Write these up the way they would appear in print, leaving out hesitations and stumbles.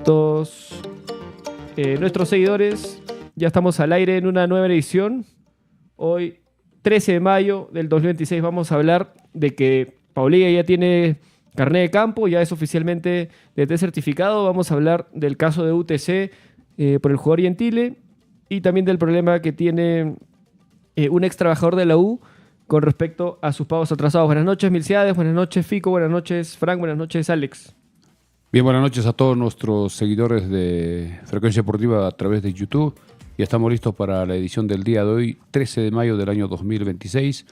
todos nuestros seguidores. Ya estamos al aire en una nueva edición. Hoy, 13 de mayo del 2026, vamos a hablar de que Paulilla ya tiene carnet de campo, ya es oficialmente DT certificado. Vamos a hablar del caso de UTC por el jugador Gentile y también del problema que tiene un ex trabajador de la U con respecto a sus pagos atrasados. Buenas noches, Milciades. Buenas noches, Fico. Buenas noches, Frank. Buenas noches, Alex. Bien, buenas noches a todos nuestros seguidores de Frecuencia Deportiva a través de YouTube. Ya estamos listos para la edición del día de hoy, 13 de mayo del año 2026.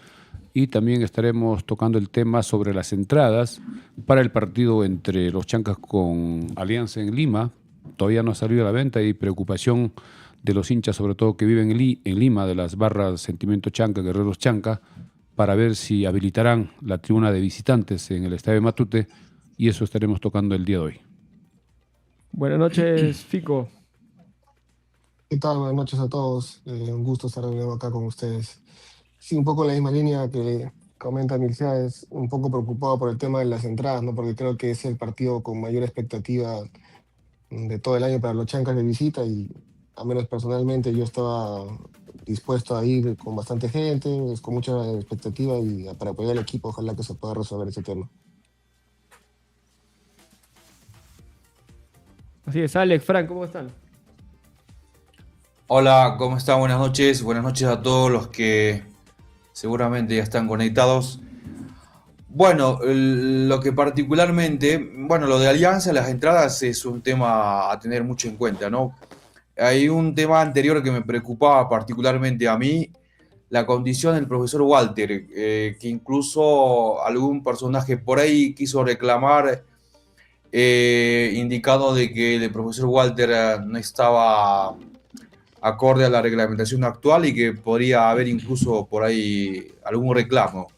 Y también estaremos tocando el tema sobre las entradas para el partido entre los Chancas con Alianza en Lima. Todavía no ha salido a la venta y preocupación de los hinchas, sobre todo que viven en Lima, de las barras Sentimiento Chanca, Guerreros Chanca, para ver si habilitarán la tribuna de visitantes en el Estadio Matute, y eso estaremos tocando el día de hoy. Buenas noches, Fico. ¿Qué tal? Buenas noches a todos. Un gusto estar de nuevo acá con ustedes. Sí, un poco en la misma línea que comenta Milciades, un poco preocupado por el tema de las entradas, ¿no? Porque creo que es el partido con mayor expectativa de todo el año para los Chancas de visita y, al menos personalmente, yo estaba dispuesto a ir con bastante gente, con mucha expectativa y para apoyar al equipo, ojalá que se pueda resolver ese tema. Así es, Alex, Frank, ¿cómo están? Hola, ¿cómo están? Buenas noches. Buenas noches a todos los que seguramente ya están conectados. Bueno, lo que particularmente, lo de Alianza, las entradas es un tema a tener mucho en cuenta, ¿no? Hay un tema anterior que me preocupaba particularmente a mí, la condición del profesor Walter, que incluso algún personaje por ahí quiso reclamar, indicando de que el profesor Walter no estaba acorde a la reglamentación actual y que podría haber incluso por ahí algún reclamo.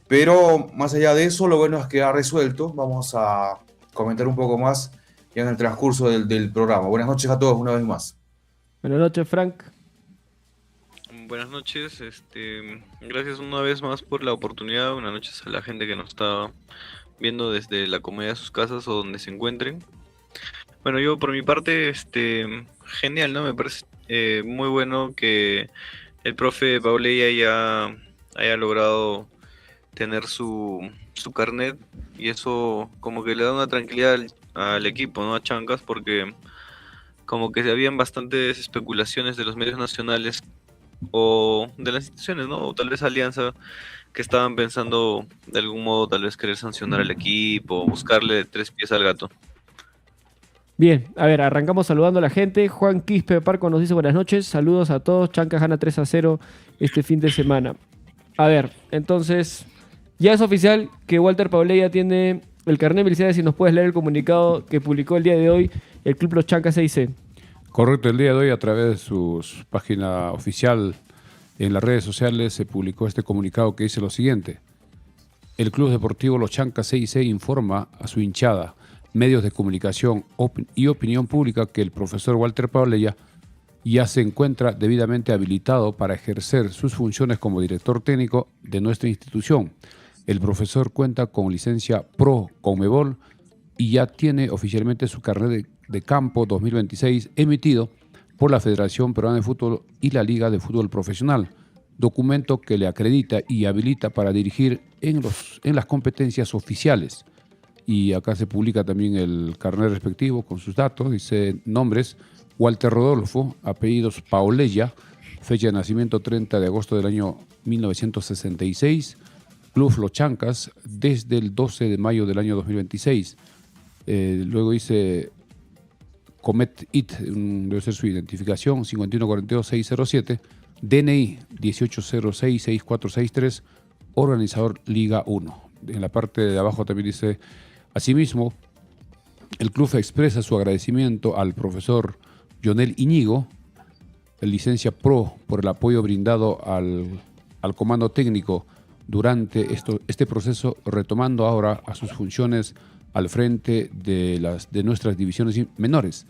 Pero más allá de eso, lo bueno es que ha resuelto. Vamos a comentar un poco más ya en el transcurso del programa. Buenas noches a todos una vez más. Buenas noches, Frank. Buenas noches, gracias una vez más por la oportunidad. Buenas noches a la gente que nos está viendo desde la comodidad de sus casas o donde se encuentren. Bueno, yo por mi parte, genial, ¿no? Me parece muy bueno que el profe Paulilla ya haya logrado tener su carnet, y eso como que le da una tranquilidad al equipo, ¿no? A Chancas, porque como que habían bastantes especulaciones de los medios nacionales o de las instituciones, ¿no? O tal vez Alianza, que estaban pensando de algún modo tal vez querer sancionar al equipo, buscarle tres pies al gato. Bien, a ver, arrancamos saludando a la gente. Juan Quispe Parco nos dice buenas noches. Saludos a todos. Chancas gana 3-0 este fin de semana. A ver, entonces, ya es oficial que Walter Paulilla tiene el carnet. Milciades, si nos puedes leer el comunicado que publicó el día de hoy el Club Los Chancas 6C. Correcto, el día de hoy a través de su página oficial en las redes sociales se publicó este comunicado que dice lo siguiente. El Club Deportivo Los Chancas 6C informa a su hinchada, medios de comunicación y opinión pública que el profesor Walter Paulilla ya se encuentra debidamente habilitado para ejercer sus funciones como director técnico de nuestra institución. El profesor cuenta con licencia Pro Conmebol y ya tiene oficialmente su carnet de campo 2026 emitido por la Federación Peruana de Fútbol y la Liga de Fútbol Profesional, documento que le acredita y habilita para dirigir en las competencias oficiales. Y acá se publica también el carnet respectivo con sus datos. Dice nombres: Walter Rodolfo, apellidos Paulilla, fecha de nacimiento 30 de agosto del año 1966, Club Los Chancas desde el 12 de mayo del año 2026. Luego dice Comet IT, debe ser su identificación, 5142-607, DNI 1806-6463, organizador Liga 1. En la parte de abajo también dice: asimismo, el club expresa su agradecimiento al profesor Jonel Iñigo, licencia Pro, por el apoyo brindado al comando técnico durante este proceso, retomando ahora a sus funciones al frente de nuestras divisiones menores.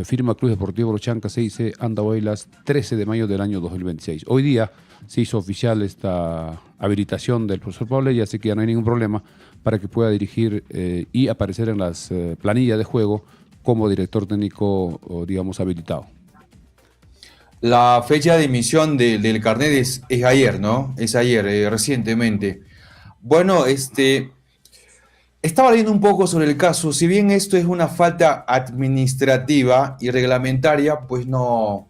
Firma Club Deportivo Los Chancas 6C, Andahuaylas, 13 de mayo del año 2026. Hoy día se hizo oficial esta habilitación del profesor Paulilla, así que ya no hay ningún problema para que pueda dirigir y aparecer en las planillas de juego como director técnico, digamos, habilitado. La fecha de emisión del carnet es ayer, ¿no? Es ayer, recientemente. Bueno, estaba leyendo un poco sobre el caso. Si bien esto es una falta administrativa y reglamentaria, pues no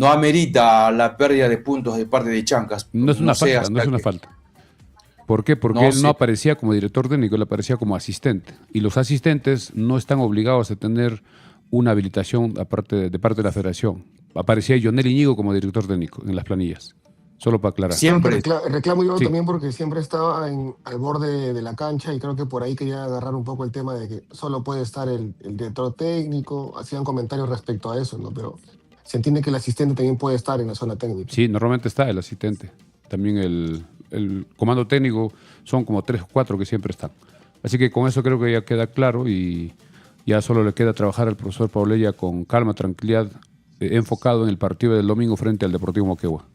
amerita la pérdida de puntos de parte de Chancas. No es una sé falta, hasta no es una qué- falta. ¿Por qué? Porque No él sé. no aparecía como director técnico, él aparecía como asistente. Y los asistentes no están obligados a tener una habilitación de parte de la federación. Aparecía Jonel Iñigo como director técnico en las planillas. Solo para aclarar. Siempre. Reclamo yo Sí. también porque siempre estaba al borde de la cancha y creo que por ahí quería agarrar un poco el tema de que solo puede estar el director técnico. Hacían comentarios respecto a eso, ¿no? Pero se entiende que el asistente también puede estar en la zona técnica. Sí, normalmente está el asistente. También el comando técnico son como 3 o 4 que siempre están. Así que con eso creo que ya queda claro y ya solo le queda trabajar al profesor Paulella con calma, tranquilidad, enfocado en el partido del domingo frente al Deportivo Moquegua.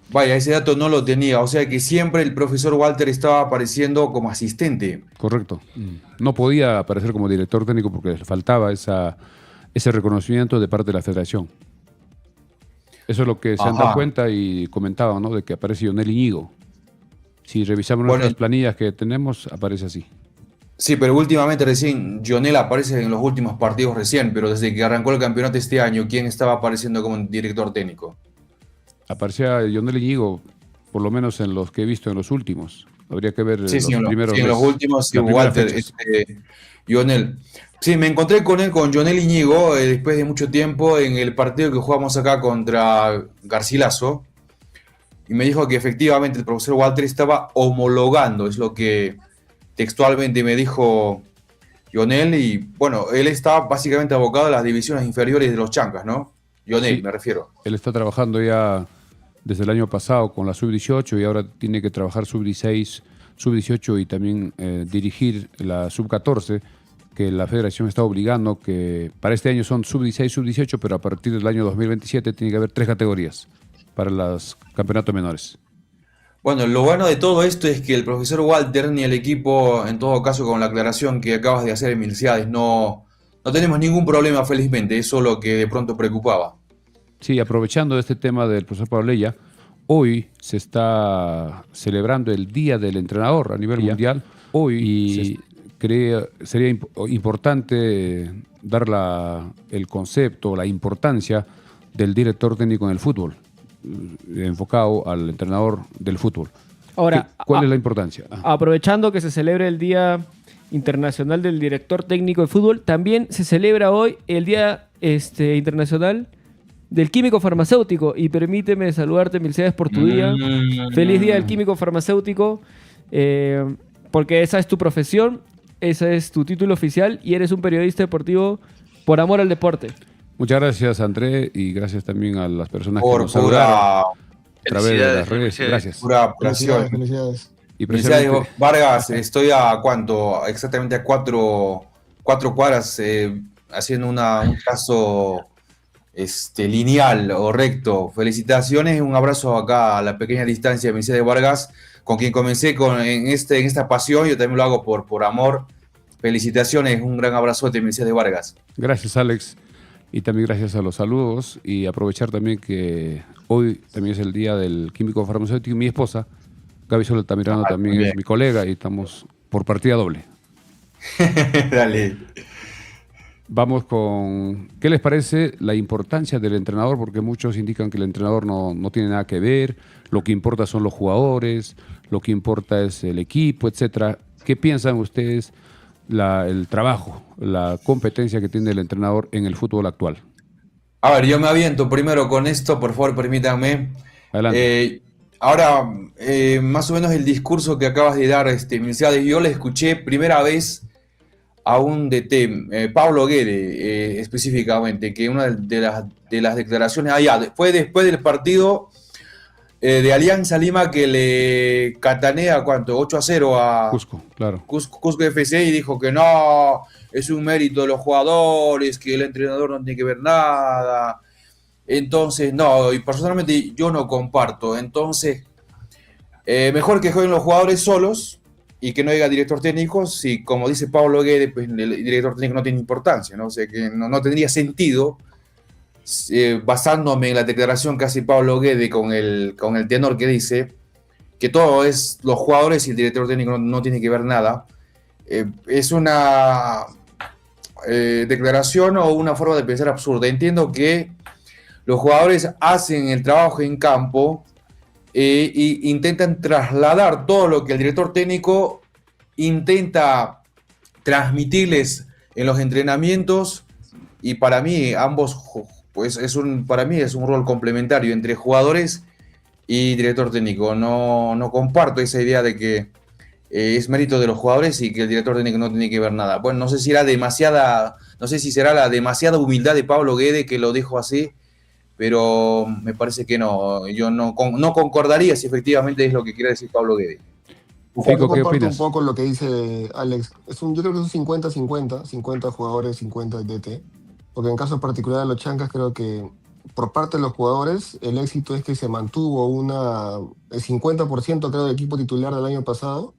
Vaya, ese dato no lo tenía. O sea que siempre el profesor Walter estaba apareciendo como asistente. Correcto. No podía aparecer como director técnico porque le faltaba ese reconocimiento de parte de la federación. Eso es lo que se han dado Ajá. cuenta y comentaban, ¿no? De que aparece Jonel Iñigo. Si revisamos Bueno, nuestras planillas que tenemos, aparece así. Sí, pero últimamente recién Lionel aparece en los últimos partidos recién, pero desde que arrancó el campeonato este año, ¿quién estaba apareciendo como director técnico? Aparecía Jonel Iñigo, por lo menos en los que he visto en los últimos. Habría que ver Sí, los sí, primeros en los meses, últimos, sí, las primeras Walter, fechas. Lionel. Sí, me encontré con él, con Lionel Iñigo, después de mucho tiempo en el partido que jugamos acá contra Garcilaso, y me dijo que efectivamente el profesor Walter estaba homologando, es lo que textualmente me dijo Lionel, y bueno, él está básicamente abocado a las divisiones inferiores de los Chancas, ¿no? Lionel, Sí. me refiero. Él está trabajando ya desde el año pasado con la sub-18 y ahora tiene que trabajar sub-16, sub-18 y también dirigir la sub-14, que la federación está obligando que para este año son sub-16, sub-18, pero a partir del año 2027 tiene que haber 3 categorías para los campeonatos menores. Bueno, lo bueno de todo esto es que el profesor Walter ni el equipo, en todo caso con la aclaración que acabas de hacer, Emilciades, no tenemos ningún problema, felizmente, eso es lo que de pronto preocupaba. Sí, aprovechando este tema del profesor Paulella, hoy se está celebrando el Día del Entrenador a nivel mundial. Hoy sería importante dar el concepto, la importancia del director técnico en el fútbol, enfocado al entrenador del fútbol. Ahora, ¿Cuál es la importancia? aprovechando que se celebra el Día Internacional del Director Técnico de Fútbol, también se celebra hoy el Día Internacional del Químico Farmacéutico. Y permíteme saludarte, Milcedes, por tu día. Feliz Día del Químico Farmacéutico, porque esa es tu profesión, ese es tu título oficial y eres un periodista deportivo por amor al deporte. Muchas gracias, André, y gracias también a las personas que Por nos saludaron pura, a través de las redes. Felicidades. Gracias. pura apuración. Felicidades. Y Felicidades, precisamente, Vargas, estoy a cuánto, exactamente a cuatro cuadras, haciendo un caso lineal o recto. Felicitaciones, un abrazo acá a la pequeña distancia de Mercedes Vargas, con quien comencé en esta pasión. Yo también lo hago por amor. Felicitaciones, un gran abrazote, Mercedes Vargas. gracias, Alex. Y también gracias a los saludos. Y aprovechar también que hoy también es el día del químico farmacéutico. Mi esposa, Gaby Sol Altamirano, también bien. es mi colega y estamos por partida doble. Dale. Vamos con, ¿qué les parece la importancia del entrenador? Porque muchos indican que el entrenador no tiene nada que ver, lo que importa son los jugadores, lo que importa es el equipo, etcétera. ¿Qué piensan ustedes el trabajo, la competencia que tiene el entrenador en el fútbol actual? A ver, yo me aviento primero con esto, por favor, permítanme. Adelante. Ahora, más o menos el discurso que acabas de dar, Milciades, yo le escuché primera vez a un DT, Pablo Guede, específicamente, que una de las declaraciones, fue después del partido de Alianza Lima que le catanea, ¿cuánto? 8-0 a Cusco, claro. Cusco FC, y dijo que no, es un mérito de los jugadores, que el entrenador no tiene que ver nada. Entonces, no, y personalmente yo no comparto. Entonces, mejor que jueguen los jugadores solos y que no diga director técnico si, como dice Pablo Guede, pues el director técnico no tiene importancia, ¿no? O sea, que no tendría sentido, basándome en la declaración que hace Pablo Guede con el tenor que dice que todo es los jugadores y el director técnico no tiene que ver nada. Es una declaración o una forma de pensar absurda. Entiendo que los jugadores hacen el trabajo en campo e intentan trasladar todo lo que el director técnico intenta transmitirles en los entrenamientos, y para mí ambos, pues para mí es un rol complementario entre jugadores y director técnico. No comparto esa idea de que es mérito de los jugadores y que el director técnico no tiene que ver nada. Bueno, no sé si será la demasiada humildad de Pablo Guede que lo dijo así, pero me parece que no. Yo no concordaría si efectivamente es lo que quiere decir Pablo Guede. Yo Fico, ¿qué comparto un opinas? poco lo que dice Alex. Yo creo que es un 50-50, 50 jugadores, 50 DT. Porque en caso particular de los Chancas, creo que por parte de los jugadores, el éxito es que se mantuvo el 50%, creo, del equipo titular del año pasado,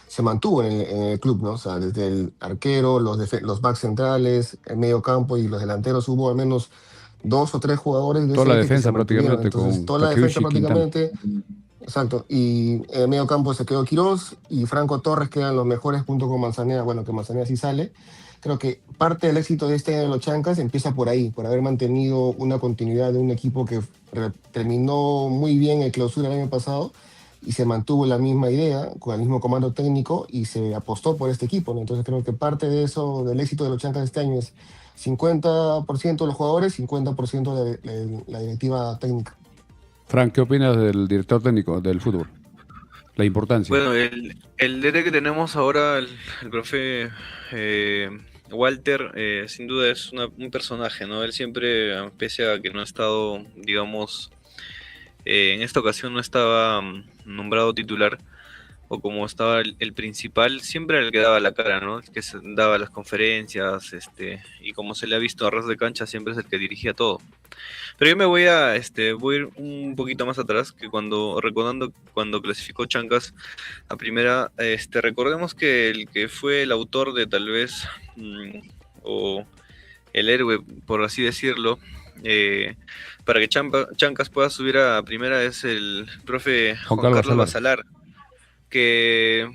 se mantuvo en el club, ¿no? O sea, desde el arquero, los backs centrales, el medio campo y los delanteros, hubo al menos 2 o 3 jugadores de Toda ese la DT que defensa se mantuvieron. prácticamente Entonces, con toda la defensa Takeuchi y Quintana. prácticamente. Exacto, y en el medio campo se quedó Quirós y Franco Torres quedan los mejores junto con Manzanera, bueno, que Manzanera sí sale. Creo que parte del éxito de este año de los Chancas empieza por ahí, por haber mantenido una continuidad de un equipo que terminó muy bien el clausura el año pasado y se mantuvo la misma idea, con el mismo comando técnico y se apostó por este equipo, ¿no? Entonces creo que parte de eso, del éxito de los Chancas este año es 50% de los jugadores, 50% de la directiva técnica. Frank, ¿qué opinas del director técnico del fútbol? La importancia. Bueno, el DT que tenemos ahora, el profe Walter, sin duda es un personaje, ¿no? Él siempre, pese a que no ha estado, digamos, en esta ocasión no estaba nombrado titular, o como estaba el principal, siempre era el que daba la cara, ¿no? El que daba las conferencias, y como se le ha visto a ras de cancha, siempre es el que dirigía todo. Pero yo me voy a ir un poquito más atrás, que recordando cuando clasificó Chancas a primera, recordemos que el que fue el autor de tal vez, o el héroe, por así decirlo, para que Chancas pueda subir a primera es el profe Juan Carlos Basalar, que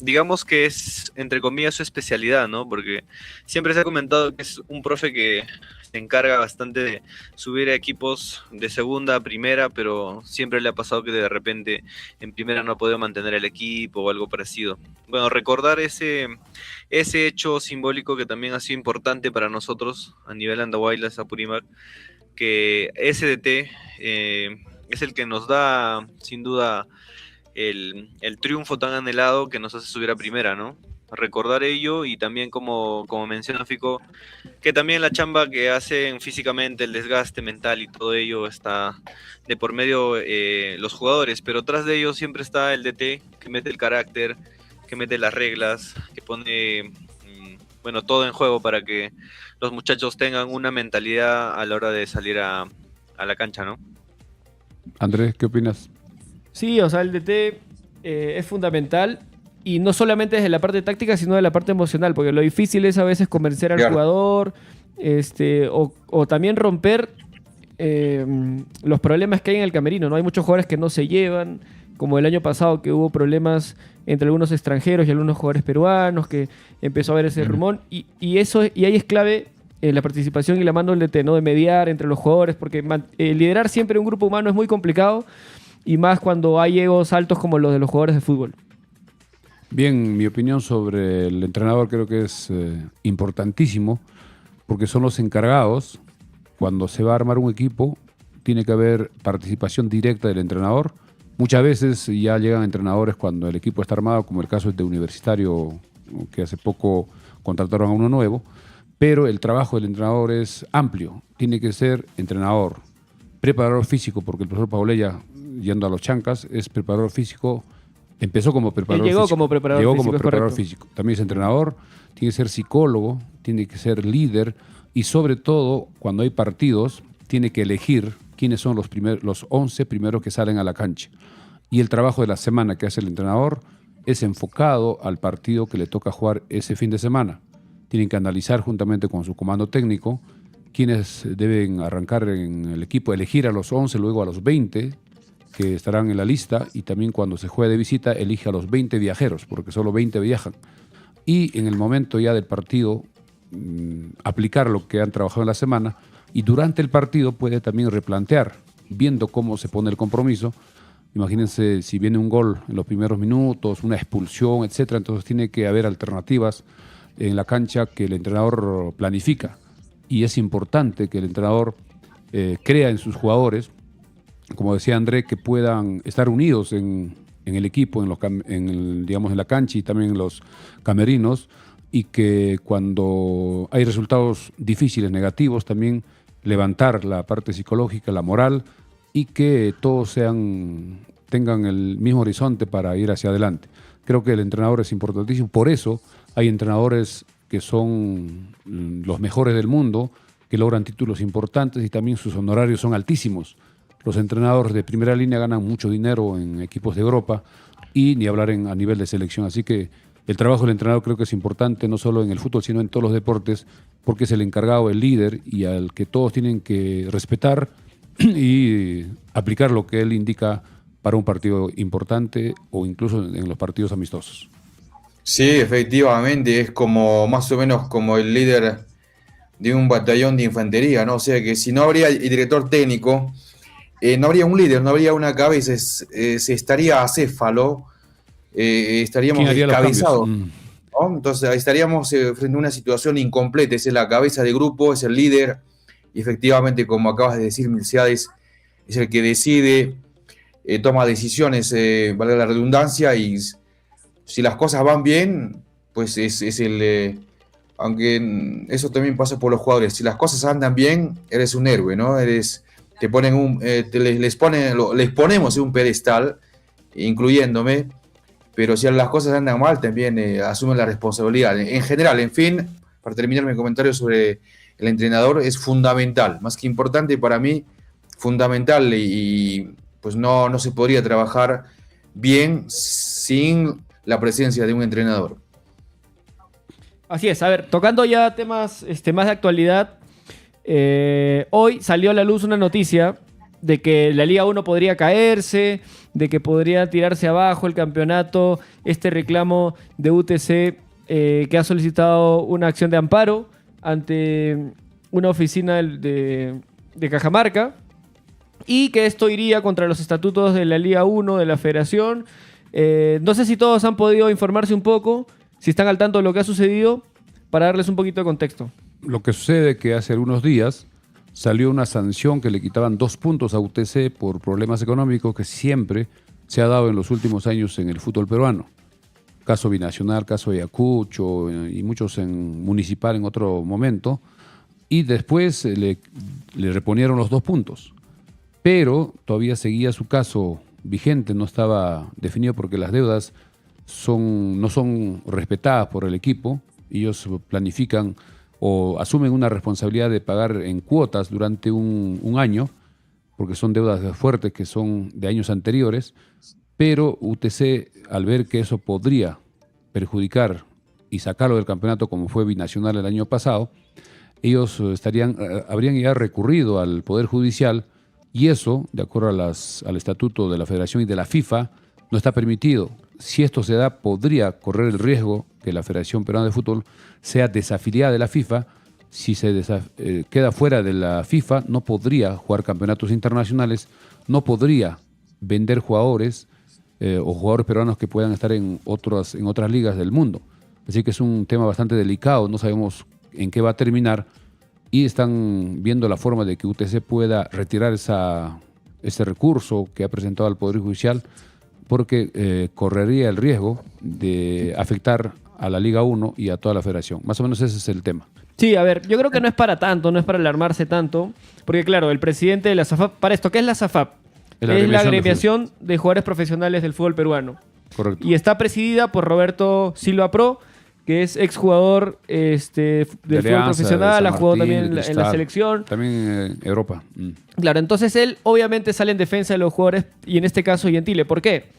digamos que es, entre comillas, su especialidad, ¿no? Porque siempre se ha comentado que es un profe que se encarga bastante de subir a equipos de segunda a primera, pero siempre le ha pasado que de repente en primera no ha podido mantener el equipo o algo parecido. Bueno, recordar ese hecho simbólico que también ha sido importante para nosotros a nivel Andahuaylas, Apurímac, que SDT es el que nos da, sin duda, el triunfo tan anhelado que nos hace subir a primera, ¿no? Recordar ello, y también como menciona Fico, que también la chamba que hacen físicamente, el desgaste mental y todo ello está de por medio los jugadores, pero tras de ello siempre está el DT que mete el carácter, que mete las reglas, que pone bueno, todo en juego para que los muchachos tengan una mentalidad a la hora de salir a la cancha, ¿no? Andrés, ¿qué opinas? Sí, o sea, el DT es fundamental, y no solamente desde la parte táctica, sino de la parte emocional, porque lo difícil es a veces convencer al jugador, o también romper los problemas que hay en el camerino, ¿no? Hay muchos jugadores que no se llevan, como el año pasado, que hubo problemas entre algunos extranjeros y algunos jugadores peruanos, que empezó a haber ese rumor, y ahí es clave la participación y la mano del DT, ¿no? De mediar entre los jugadores, porque liderar siempre un grupo humano es muy complicado, y más cuando hay egos altos como los de los jugadores de fútbol. Bien, mi opinión sobre el entrenador creo que es importantísimo, porque son los encargados. Cuando se va a armar un equipo, tiene que haber participación directa del entrenador. Muchas veces ya llegan entrenadores cuando el equipo está armado, como el caso de Universitario, que hace poco contrataron a uno nuevo, pero el trabajo del entrenador es amplio. Tiene que ser entrenador, preparador físico, porque el profesor Paulella, yendo a los Chancas, es preparador físico. Empezó como preparador físico. Llegó como preparador físico. También es entrenador, tiene que ser psicólogo, tiene que ser líder, y sobre todo, cuando hay partidos, tiene que elegir quiénes son los 11 primeros que salen a la cancha. Y el trabajo de la semana que hace el entrenador es enfocado al partido que le toca jugar ese fin de semana. Tienen que analizar juntamente con su comando técnico quiénes deben arrancar en el equipo, elegir a los 11, luego a los 20 que estarán en la lista, y también cuando se juegue de visita elige a los 20 viajeros, porque solo 20 viajan. Y en el momento ya del partido aplicar lo que han trabajado en la semana, y durante el partido puede también replantear, viendo cómo se pone el compromiso. Imagínense si viene un gol en los primeros minutos, una expulsión, etcétera, entonces tiene que haber alternativas en la cancha que el entrenador planifica. Y es importante que el entrenador crea en sus jugadores, como decía André, que puedan estar unidos en el equipo, digamos, en la cancha y también en los camerinos, y que cuando hay resultados difíciles, negativos, también levantar la parte psicológica, la moral, y que todos tengan el mismo horizonte para ir hacia adelante. Creo que el entrenador es importantísimo, por eso hay entrenadores que son los mejores del mundo, que logran títulos importantes y también sus honorarios son altísimos. Los entrenadores de primera línea ganan mucho dinero en equipos de Europa, y ni hablar a nivel de selección. Así que el trabajo del entrenador creo que es importante, no solo en el fútbol, sino en todos los deportes, porque es el encargado, el líder, y al que todos tienen que respetar y aplicar lo que él indica para un partido importante o incluso en los partidos amistosos. Sí, efectivamente, es como más o menos como el líder de un batallón de infantería, ¿no? O sea que si no habría el director técnico, no habría un líder, no habría una cabeza, se estaría acéfalo, estaríamos ¿Quién haría los descabezados, cambios? ¿no? Entonces ahí estaríamos frente a una situación incompleta. Esa es la cabeza de grupo, es el líder, y efectivamente, como acabas de decir, Milciades, es el que decide, toma decisiones, valga la redundancia, y si las cosas van bien, pues es el... aunque eso también pasa por los jugadores, si las cosas andan bien, eres un héroe, ¿no? Te ponen les ponemos en un pedestal, incluyéndome, pero si las cosas andan mal, también asumen la responsabilidad. En general, en fin, para terminar mi comentario sobre el entrenador, es fundamental, más que importante para mí, fundamental, y pues no se podría trabajar bien sin la presencia de un entrenador. Así es, a ver, tocando ya temas más de actualidad, hoy salió a la luz una noticia de que la Liga 1 podría caerse, de que podría tirarse abajo el campeonato, este reclamo de UTC que ha solicitado una acción de amparo ante una oficina de Cajamarca, y que esto iría contra los estatutos de la Liga 1, de la Federación. No sé si todos han podido informarse un poco, si están al tanto de lo que ha sucedido, para darles un poquito de contexto. Lo que sucede es que hace algunos días salió una sanción que le quitaban 2 puntos a UTC por problemas económicos que siempre se ha dado en los últimos años en el fútbol peruano. Caso Binacional, caso Ayacucho y muchos en Municipal en otro momento. Y después le reponieron los 2 puntos. Pero todavía seguía su caso vigente, no estaba definido porque las deudas no son respetadas por el equipo. Ellos planifican o asumen una responsabilidad de pagar en cuotas durante un año, porque son deudas fuertes que son de años anteriores, pero UTC, al ver que eso podría perjudicar y sacarlo del campeonato como fue Binacional el año pasado, ellos habrían ya recurrido al Poder Judicial, y eso, de acuerdo al estatuto de la Federación y de la FIFA, no está permitido. Si esto se da, podría correr el riesgo que la Federación Peruana de Fútbol sea desafiliada de la FIFA. Si se queda fuera de la FIFA, no podría jugar campeonatos internacionales, no podría vender jugadores o jugadores peruanos que puedan estar en otras ligas del mundo. Así que es un tema bastante delicado, no sabemos en qué va a terminar, y están viendo la forma de que UTC pueda retirar ese recurso que ha presentado al Poder Judicial, porque correría el riesgo de afectar a la Liga 1 y a toda la federación. Más o menos ese es el tema. Sí, a ver, yo creo que no es para tanto, no es para alarmarse tanto, porque claro, el presidente de la SAFAP, para esto, ¿qué es la SAFAP? Es la agremiación de jugadores profesionales del fútbol peruano. Correcto. Y está presidida por Roberto Silva Pro, que es exjugador del fútbol profesional, ha jugado también en la selección. También en Europa. Claro, entonces él obviamente sale en defensa de los jugadores, y en este caso Gentile. ¿Por qué?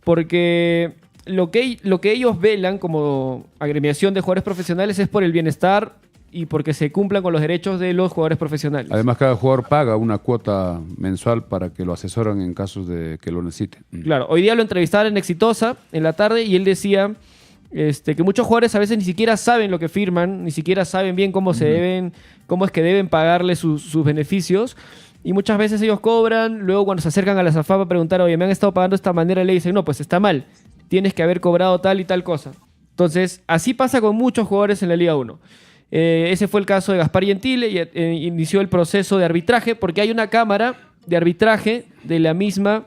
Porque lo que ellos velan como agremiación de jugadores profesionales es por el bienestar y porque se cumplan con los derechos de los jugadores profesionales. Además, cada jugador paga una cuota mensual para que lo asesoren en casos de que lo necesiten. Claro, hoy día lo entrevistaron en Exitosa en la tarde y él decía que muchos jugadores a veces ni siquiera saben lo que firman, ni siquiera saben bien cómo cómo es que deben pagarle sus beneficios. Y muchas veces ellos cobran, luego cuando se acercan a la SAFAP a preguntar, oye, me han estado pagando de esta manera, le dicen, no, pues está mal, tienes que haber cobrado tal y tal cosa. Entonces, así pasa con muchos jugadores en la Liga 1. Ese fue el caso de Gaspar Gentile y inició el proceso de arbitraje porque hay una cámara de arbitraje de la misma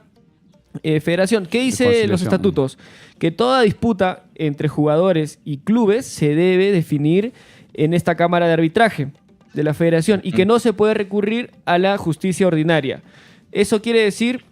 federación. ¿Qué dice los estatutos? Que toda disputa entre jugadores y clubes se debe definir en esta cámara de arbitraje de la federación y que no se puede recurrir a la justicia ordinaria. Eso quiere decir,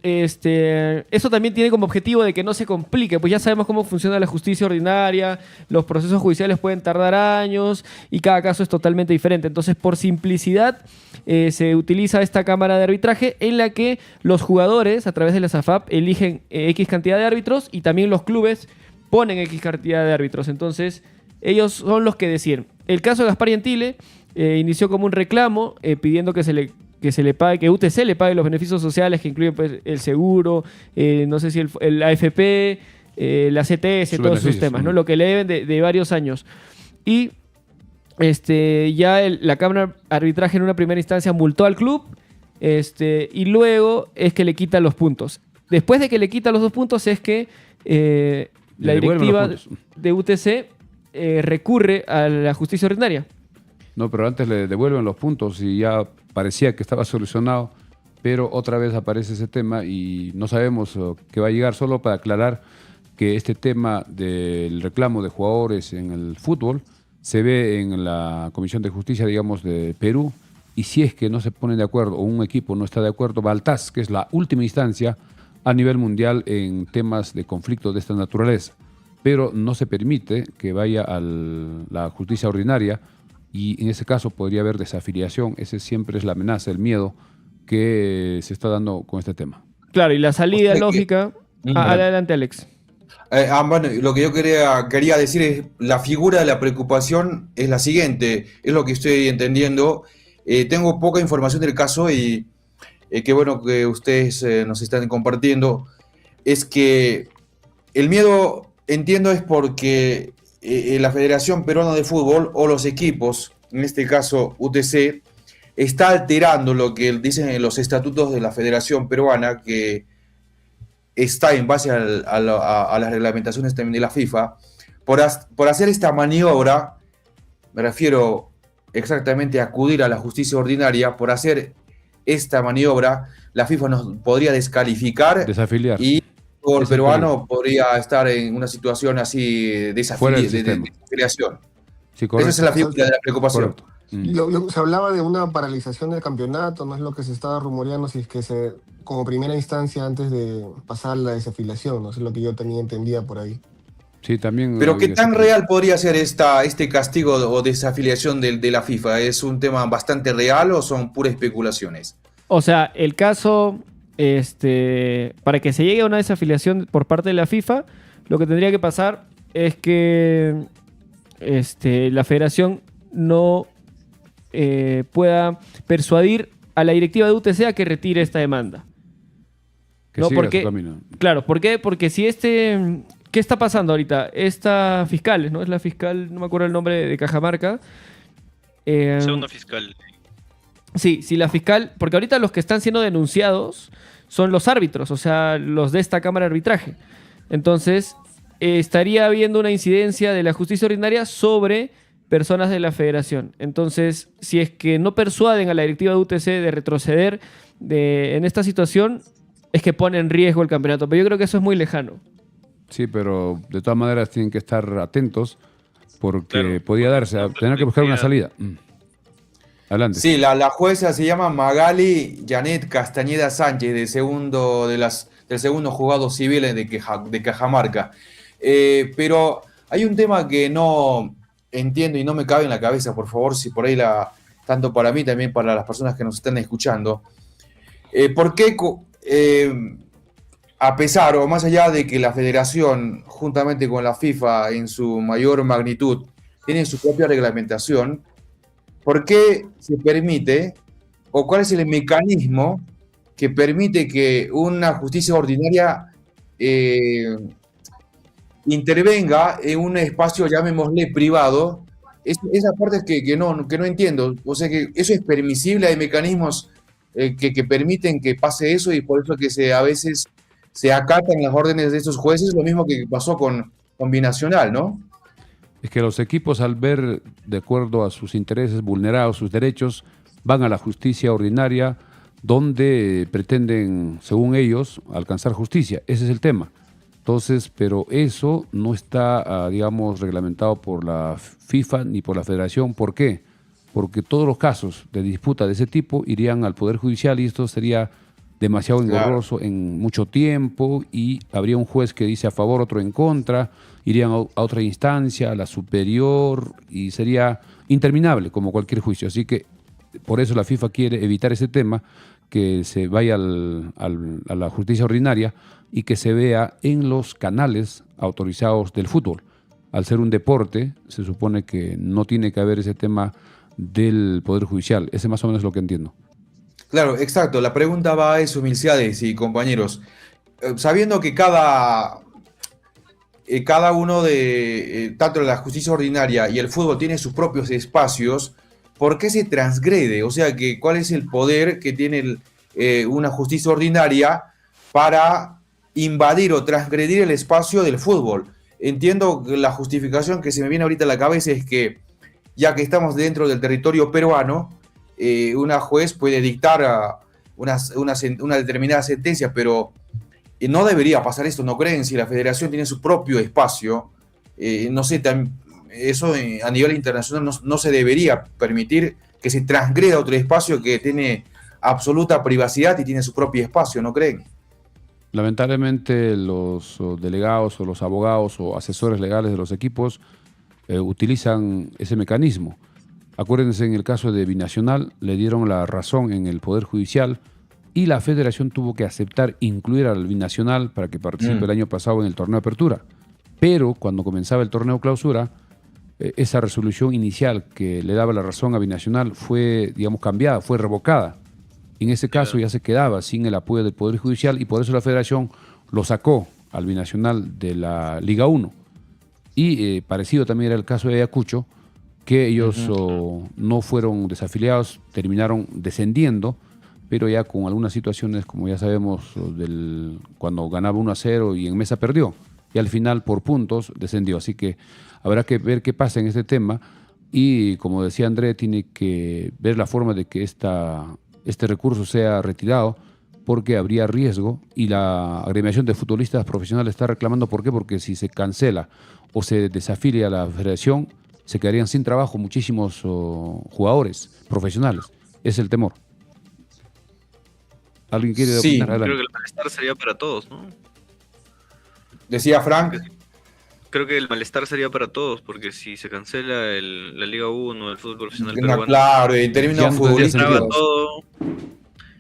eso también tiene como objetivo de que no se complique, pues ya sabemos cómo funciona la justicia ordinaria, los procesos judiciales pueden tardar años y cada caso es totalmente diferente. Entonces, por simplicidad, se utiliza esta cámara de arbitraje en la que los jugadores, a través de la SAFAP, eligen X cantidad de árbitros y también los clubes ponen X cantidad de árbitros. Entonces, ellos son los que deciden. El caso de Gaspar Gentile inició como un reclamo pidiendo que se le pague, que UTC le pague los beneficios sociales que incluyen pues, el seguro, no sé si el AFP, la CTS, todos esos temas, ¿no? Lo que le deben de varios años. Y ya la Cámara de Arbitraje en una primera instancia multó al club y luego es que le quita los puntos. Después de que le quita los 2 puntos es que la directiva de UTC recurre a la justicia ordinaria. No, pero antes le devuelven los puntos y ya parecía que estaba solucionado, pero otra vez aparece ese tema y no sabemos qué va a llegar. Solo para aclarar que este tema del reclamo de jugadores en el fútbol se ve en la Comisión de Justicia, digamos, de Perú, y si es que no se ponen de acuerdo o un equipo no está de acuerdo, va al TAS, que es la última instancia a nivel mundial en temas de conflicto de esta naturaleza. Pero no se permite que vaya a la justicia ordinaria y en ese caso podría haber desafiliación. Ese siempre es la amenaza, el miedo que se está dando con este tema. Claro, y la salida lógica... Adelante, Alex. Bueno, lo que yo quería decir es, la figura de la preocupación es la siguiente, es lo que estoy entendiendo. Tengo poca información del caso y qué bueno que ustedes nos están compartiendo. Es que el miedo, entiendo, es porque la Federación Peruana de Fútbol o los equipos, en este caso UTC, está alterando lo que dicen en los estatutos de la Federación Peruana, que está en base a las reglamentaciones también de la FIFA, por hacer esta maniobra, me refiero exactamente a acudir a la justicia ordinaria, por hacer esta maniobra, la FIFA nos podría descalificar, desafiliar. Y el peruano podría estar en una situación así de desafiliación. Sí, esa es la figura de la preocupación. Se hablaba de una paralización del campeonato, no es lo que se estaba rumoreando, si es que como primera instancia antes de pasar la desafiliación, no es lo que yo también entendía por ahí. Sí, también. Pero ¿qué tan real podría ser este castigo o desafiliación de la FIFA? ¿Es un tema bastante real o son puras especulaciones? O sea, el caso, para que se llegue a una desafiliación por parte de la FIFA, lo que tendría que pasar es que la federación no pueda persuadir a la directiva de UTC a que retire esta demanda. Que siga su camino. Claro, ¿por qué? Porque si ¿qué está pasando ahorita? Esta fiscal, ¿no? Es la fiscal, no me acuerdo el nombre de Cajamarca. Segunda fiscal. Sí, la fiscal, porque ahorita los que están siendo denunciados son los árbitros, o sea, los de esta Cámara de Arbitraje. Entonces, estaría habiendo una incidencia de la justicia ordinaria sobre personas de la federación. Entonces, si es que no persuaden a la directiva de UTC de retroceder en esta situación, es que pone en riesgo el campeonato. Pero yo creo que eso es muy lejano. Sí, pero de todas maneras tienen que estar atentos porque podía darse, tener que buscar una salida. Adelante. Sí, la jueza se llama Magali Janet Castañeda Sánchez, del segundo juzgado civil de Cajamarca. Pero hay un tema que no entiendo y no me cabe en la cabeza, por favor, si por ahí tanto para mí también para las personas que nos están escuchando. ¿Por qué a pesar o más allá de que la federación, juntamente con la FIFA en su mayor magnitud, tienen su propia reglamentación, ¿por qué se permite o cuál es el mecanismo que permite que una justicia ordinaria eh, intervenga en un espacio, llamémosle, privado? Esa parte es que no entiendo. O sea que eso es permisible, hay mecanismos que permiten que pase eso y por eso que a veces se acatan las órdenes de estos jueces, lo mismo que pasó con Binacional, ¿no? Es que los equipos, al ver, de acuerdo a sus intereses vulnerados, sus derechos, van a la justicia ordinaria donde pretenden, según ellos, alcanzar justicia. Ese es el tema. Entonces, pero eso no está, digamos, reglamentado por la FIFA ni por la Federación. ¿Por qué? Porque todos los casos de disputa de ese tipo irían al Poder Judicial y esto sería demasiado engorroso en mucho tiempo y habría un juez que dice a favor, otro en contra, irían a otra instancia, a la superior y sería interminable como cualquier juicio. Así que por eso la FIFA quiere evitar ese tema, que se vaya a la justicia ordinaria y que se vea en los canales autorizados del fútbol. Al ser un deporte, se supone que no tiene que haber ese tema del Poder Judicial. Ese más o menos es lo que entiendo. Claro, exacto. La pregunta va a eso, Milciades y compañeros. Sabiendo que cada uno de, tanto la justicia ordinaria y el fútbol tiene sus propios espacios, ¿por qué se transgrede? O sea, ¿cuál es el poder que tiene una justicia ordinaria para invadir o transgredir el espacio del fútbol? Entiendo que la justificación que se me viene ahorita a la cabeza es que, ya que estamos dentro del territorio peruano, una juez puede dictar una determinada sentencia, pero no debería pasar esto, ¿no creen? Si la federación tiene su propio espacio, no sé, eso a nivel internacional no se debería permitir que se transgreda otro espacio que tiene absoluta privacidad y tiene su propio espacio, ¿no creen? Lamentablemente los delegados o los abogados o asesores legales de los equipos utilizan ese mecanismo. Acuérdense, en el caso de Binacional le dieron la razón en el Poder Judicial y la Federación tuvo que aceptar incluir al Binacional para que participe el año pasado en el torneo de apertura. Pero cuando comenzaba el torneo clausura, esa resolución inicial que le daba la razón a Binacional fue, digamos, cambiada, fue revocada. En ese caso ya se quedaba sin el apoyo del Poder Judicial y por eso la Federación lo sacó al Binacional de la Liga 1. Y parecido también era el caso de Ayacucho, que ellos no fueron desafiliados, terminaron descendiendo, pero ya con algunas situaciones, como ya sabemos, cuando ganaba 1-0 y en Mesa perdió, y al final por puntos descendió. Así que habrá que ver qué pasa en este tema y, como decía André, tiene que ver la forma de que este recurso sea retirado, porque habría riesgo y la agremiación de futbolistas profesionales está reclamando. ¿Por qué? Porque si se cancela o se desafilia a la federación, se quedarían sin trabajo muchísimos jugadores profesionales. Es el temor. ¿Alguien quiere opinar? Creo que el malestar sería para todos, ¿no? Decía Frank. Creo que el malestar sería para todos, porque si se cancela la Liga 1, el fútbol profesional peruano, claro, en términos futbolísticos.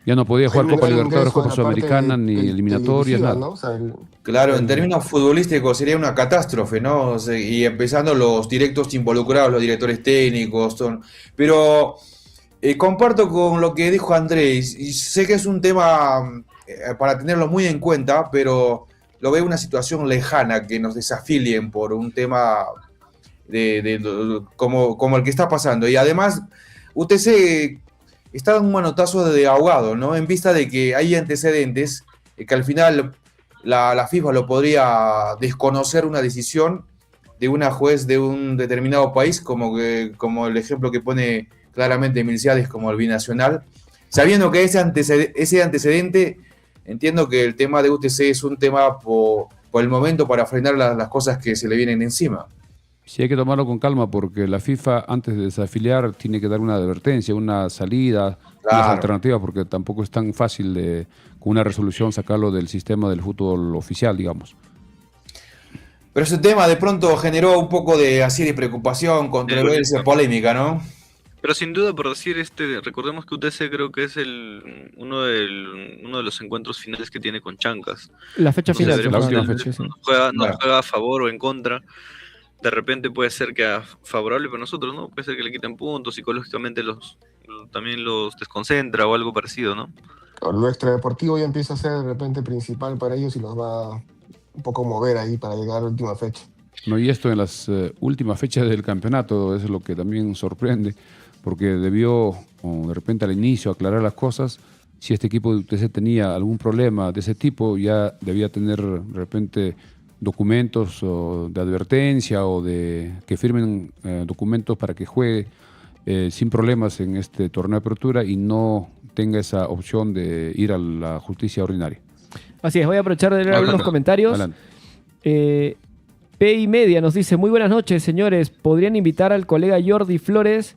Ya no podía jugar Copa Libertadores, Copa Sudamericana, ni eliminatorias, nada. ¿no? O sea, Claro, en términos futbolísticos sería una catástrofe, ¿no? O sea, y empezando los directos involucrados, los directores técnicos, pero comparto con lo que dijo Andrés, y sé que es un tema para tenerlo muy en cuenta, pero lo veo una situación lejana, que nos desafilien por un tema como el que está pasando. Y además, UTC está en un manotazo de ahogado, ¿no? En vista de que hay antecedentes, que al final la FIFA lo podría desconocer una decisión de una juez de un determinado país, como el ejemplo que pone claramente Milciades, como el Binacional. Sabiendo que ese antecedente, entiendo que el tema de UTC es un tema por el momento para frenar las cosas que se le vienen encima. Sí, hay que tomarlo con calma, porque la FIFA, antes de desafiliar, tiene que dar una advertencia, una salida, unas alternativas, porque tampoco es tan fácil con una resolución sacarlo del sistema del fútbol oficial, digamos. Pero ese tema de pronto generó un poco de preocupación, controversia, polémica, ¿no? Pero sin duda, por decir, recordemos que UTC creo que es uno de los encuentros finales que tiene con Chancas. La fecha Entonces final. la veremos última si fecha. Sí. no Claro. juega a favor o en contra. De repente puede ser que favorable para nosotros, ¿no? Puede ser que le quiten puntos, psicológicamente también los desconcentra o algo parecido, ¿no? Lo extradeportivo ya empieza a ser de repente principal para ellos y los va un poco a mover ahí para llegar a la última fecha. No, y esto en las últimas fechas del campeonato es lo que también sorprende, porque debió, o de repente al inicio, aclarar las cosas. Si este equipo de UTC tenía algún problema de ese tipo, ya debía tener de repente documentos o de advertencia o de que firmen documentos para que juegue sin problemas en este torneo de apertura y no tenga esa opción de ir a la justicia ordinaria. Así es, voy a aprovechar de leer Adelante. algunos comentarios. Adelante. PI Media nos dice, muy buenas noches, señores. ¿Podrían invitar al colega Jordi Flores,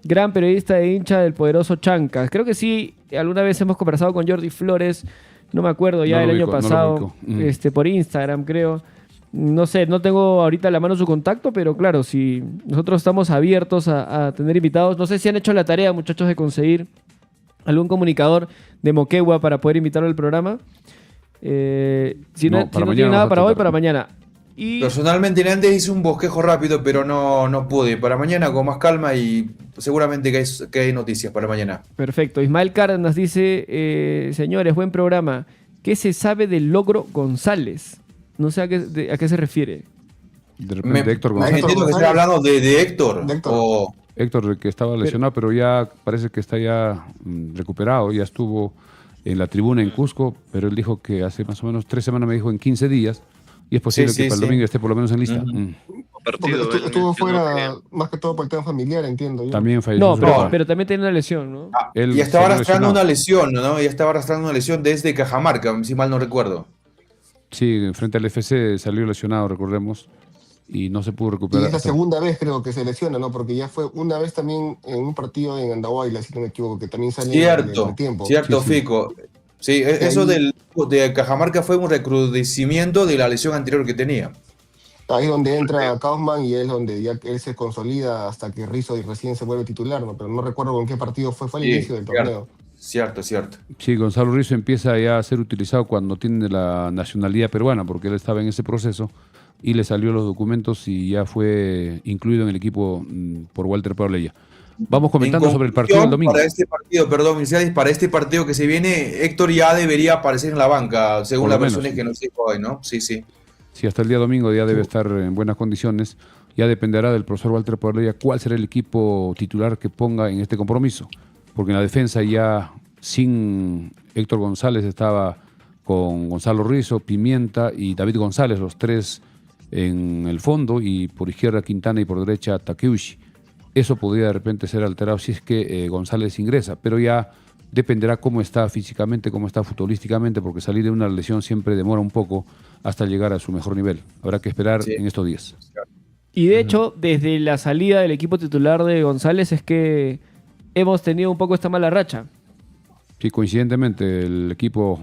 gran periodista e hincha del poderoso Chancas? Creo que sí, alguna vez hemos conversado con Jordi Flores, no me acuerdo, ya No lo el año ubico, no lo pasado, ubico. por Instagram, creo. No sé, no tengo ahorita a la mano su contacto, pero claro, si nosotros estamos abiertos a tener invitados. No sé si han hecho la tarea, muchachos, de conseguir algún comunicador de Moquegua para poder invitarlo al programa. Si No, no, para si no mañana tiene nada vamos a para hoy, tratar. para mañana. Y Personalmente antes hice un bosquejo rápido, pero no pude. Para mañana con más calma y seguramente que hay noticias para mañana. perfecto. Ismael Cárdenas dice, señores, buen programa. ¿Qué se sabe del Logro González? No sé a qué se refiere. De repente Héctor Me González, entiendo que González. está hablando de Héctor. De Héctor. O, Héctor, que estaba lesionado, pero ya parece que está ya recuperado, ya estuvo en la tribuna en Cusco, pero él dijo que hace más o menos 3 semanas, me dijo en 15 días, y es posible Sí, que para el sí. domingo esté por lo menos en lista. Ujú. Porque Partido, él estuvo mencionó fuera más que todo por el tema familiar, entiendo yo. También falleció No, su pero, papá. pero también tiene una lesión, ¿no? Él y estaba salió arrastrando lesionado. una lesión, ¿no? Ya estaba arrastrando una lesión desde Cajamarca, si mal no recuerdo. Sí, frente al FC salió lesionado, recordemos, y no se pudo Y recuperar. es la segunda vez creo que se lesiona, ¿no? Porque ya fue una vez también en un partido en Andahuayla, si no me equivoco, que también salió en el Cierto, entretiempo. cierto, Sí, sí. Fico. Sí, eso de Cajamarca fue un recrudecimiento de la lesión anterior que tenía. Ahí es donde entra Kaufman y es donde ya él se consolida hasta que Rizzo recién se vuelve titular, ¿no? Pero no recuerdo con qué partido fue al Sí, inicio del torneo. Cierto. Sí, Gonzalo Rizzo empieza ya a ser utilizado cuando tiene la nacionalidad peruana, porque él estaba en ese proceso y le salió los documentos y ya fue incluido en el equipo por Walter Paulella. Vamos comentando En sobre el partido del domingo. Para este partido, perdón, Milciades, para este partido que se viene, Héctor ya debería aparecer en la banca, según Por lo las versiones menos, sí. que nos dijo hoy, ¿no? Sí. Si hasta el día domingo ya debe estar en buenas condiciones, ya dependerá del profesor Walter Paulella cuál será el equipo titular que ponga en este compromiso. Porque en la defensa ya sin Héctor González estaba con Gonzalo Rizzo, Pimienta y David González, los tres en el fondo, y por izquierda Quintana y por derecha Takeuchi. Eso podría de repente ser alterado si es que González ingresa, pero ya dependerá cómo está físicamente, cómo está futbolísticamente, porque salir de una lesión siempre demora un poco hasta llegar a su mejor nivel. Habrá que esperar Sí. en estos días. Y de hecho, desde la salida del equipo titular de González es que hemos tenido un poco esta mala racha. Sí, coincidentemente el equipo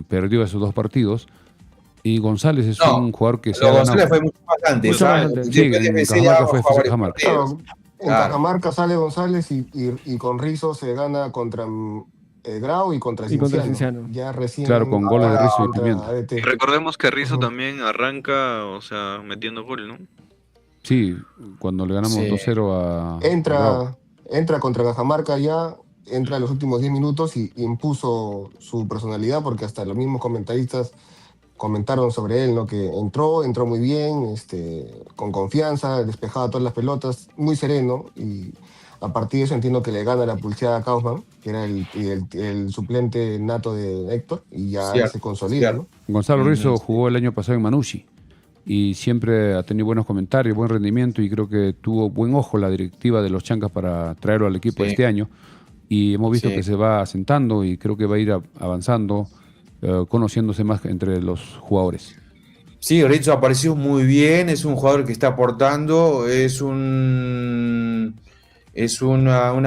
perdió esos 2 partidos y González es No, un jugador que se Pero ha González ganado. fue mucho más antes. Mucho más ¿ah? antes. Sí, Después de en FC Cajamarca ya fue jugó varios Cajamarca. partidos. Claro, en Claro. Cajamarca sale González y con Rizzo se gana contra Grau y contra Y contra Cienciano. Cienciano. Ya recién Claro, con goles de Rizzo y contra Pimienta. ADT. Y recordemos que Rizzo Ujú. también arranca, o sea, metiendo gol, ¿no? Sí, cuando le ganamos Sí. 2-0 a Bravo. Entra contra Cajamarca ya, entra en los últimos 10 minutos y impuso su personalidad porque hasta los mismos comentaristas comentaron sobre él, ¿no? Que entró muy bien, con confianza, despejaba todas las pelotas, muy sereno y a partir de eso entiendo que le gana la pulseada a Kaufman, que era el suplente nato de Héctor y ya Cierto, se consolida, cierto. ¿no? Gonzalo Rizzo Ujú. jugó el año pasado en Manucci y siempre ha tenido buenos comentarios, buen rendimiento y creo que tuvo buen ojo la directiva de los Chancas para traerlo al equipo Sí. este año y hemos visto Sí. que se va asentando y creo que va a ir avanzando, conociéndose más entre los jugadores. Sí, Rizzo apareció muy bien, es un jugador que está aportando, es una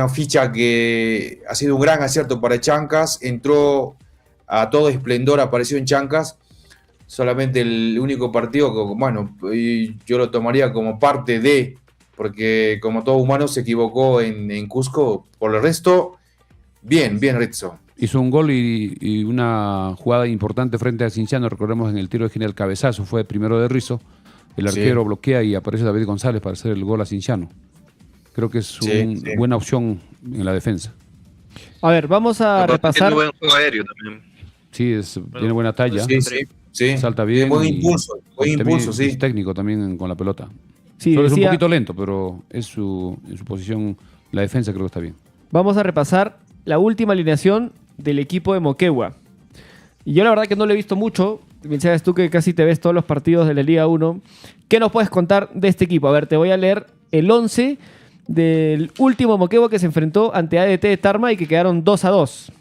ficha que ha sido un gran acierto para Chancas, entró a todo esplendor, apareció en Chancas, solamente el único partido que, bueno, y yo lo tomaría como parte de, porque como todo humano se equivocó en Cusco. Por el resto, bien Rizzo. Hizo un gol y una jugada importante frente a Cienciano. Recordemos en el tiro de esquina el cabezazo fue primero de Rizzo. El arquero bloquea y aparece David González para hacer el gol a Cienciano. Creo que es una buena opción en la defensa. A ver, vamos a repasar. Tiene buen juego aéreo también. Sí, tiene buena talla. Sí. Salta bien. Buen impulso, sí. Es técnico también con la pelota. Sí, Solo es un decía, poquito lento, pero en su posición, la defensa creo que está bien. vamos a repasar la última alineación del equipo de Moquegua. Y yo la verdad que no lo he visto mucho. Sabes tú que casi te ves todos los partidos de la Liga 1. ¿Qué nos puedes contar de este equipo? A ver, te voy a leer el 11 del último Moquegua que se enfrentó ante ADT de Tarma y que quedaron 2-2.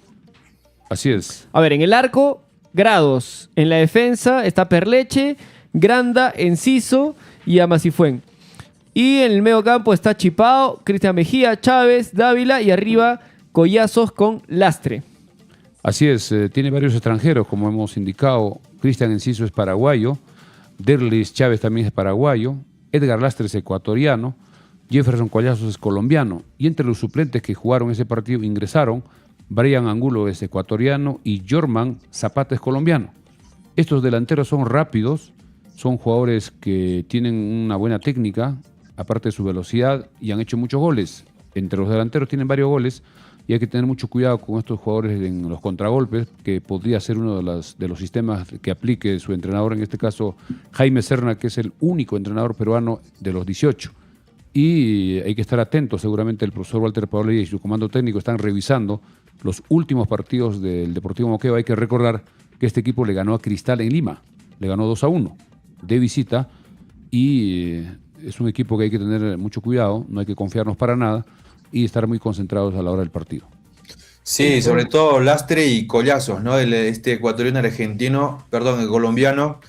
Así es. A ver, en el arco, Grados. En la defensa está Perleche, Granda, Enciso y Amasifuen. Y en el medio campo está Chipao, Cristian Mejía, Chávez, Dávila y arriba Collazos con Lastre. Así es, tiene varios extranjeros, como hemos indicado. Cristian Enciso es paraguayo, Derlis Chávez también es paraguayo, Edgar Lastre es ecuatoriano, Jefferson Collazos es colombiano. Y entre los suplentes que jugaron ese partido ingresaron Brian Angulo es ecuatoriano y Jorman Zapata es colombiano. Estos delanteros son rápidos, son jugadores que tienen una buena técnica, aparte de su velocidad, y han hecho muchos goles. Entre los delanteros tienen varios goles y hay que tener mucho cuidado con estos jugadores en los contragolpes, que podría ser uno de los sistemas que aplique su entrenador, en este caso Jaime Serna, que es el único entrenador peruano de los 18. Y hay que estar atentos, seguramente el profesor Walter Paoli y su comando técnico están revisando los últimos partidos del Deportivo Moquegua. Hay que recordar que este equipo le ganó a Cristal en Lima, le ganó 2-1 de visita, y es un equipo que hay que tener mucho cuidado, no hay que confiarnos para nada y estar muy concentrados a la hora del partido. Sí, sobre todo Lastre y Collazos, ¿no? Este ecuatoriano argentino, perdón, el colombiano,